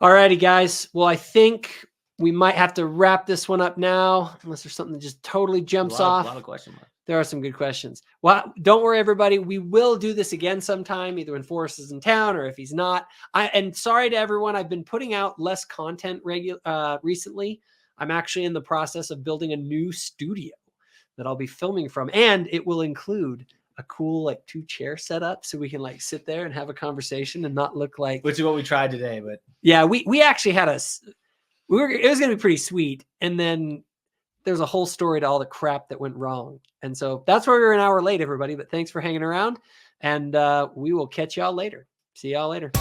All righty, guys. Well, I think we might have to wrap this one up now, unless there's something that just totally jumps off. A lot of questions. There are some good questions. Well, don't worry, everybody. We will do this again sometime, either when Forrest is in town or if he's not. And sorry to everyone. I've been putting out less content recently. I'm actually in the process of building a new studio that I'll be filming from, and it will include a cool 2-chair setup so we can sit there and have a conversation and not look like. Which is what we tried today, but yeah, we actually had it was going to be pretty sweet, and then there's a whole story to all the crap that went wrong. And so that's why we're an hour late, everybody. But thanks for hanging around, and we will catch y'all later. See y'all later.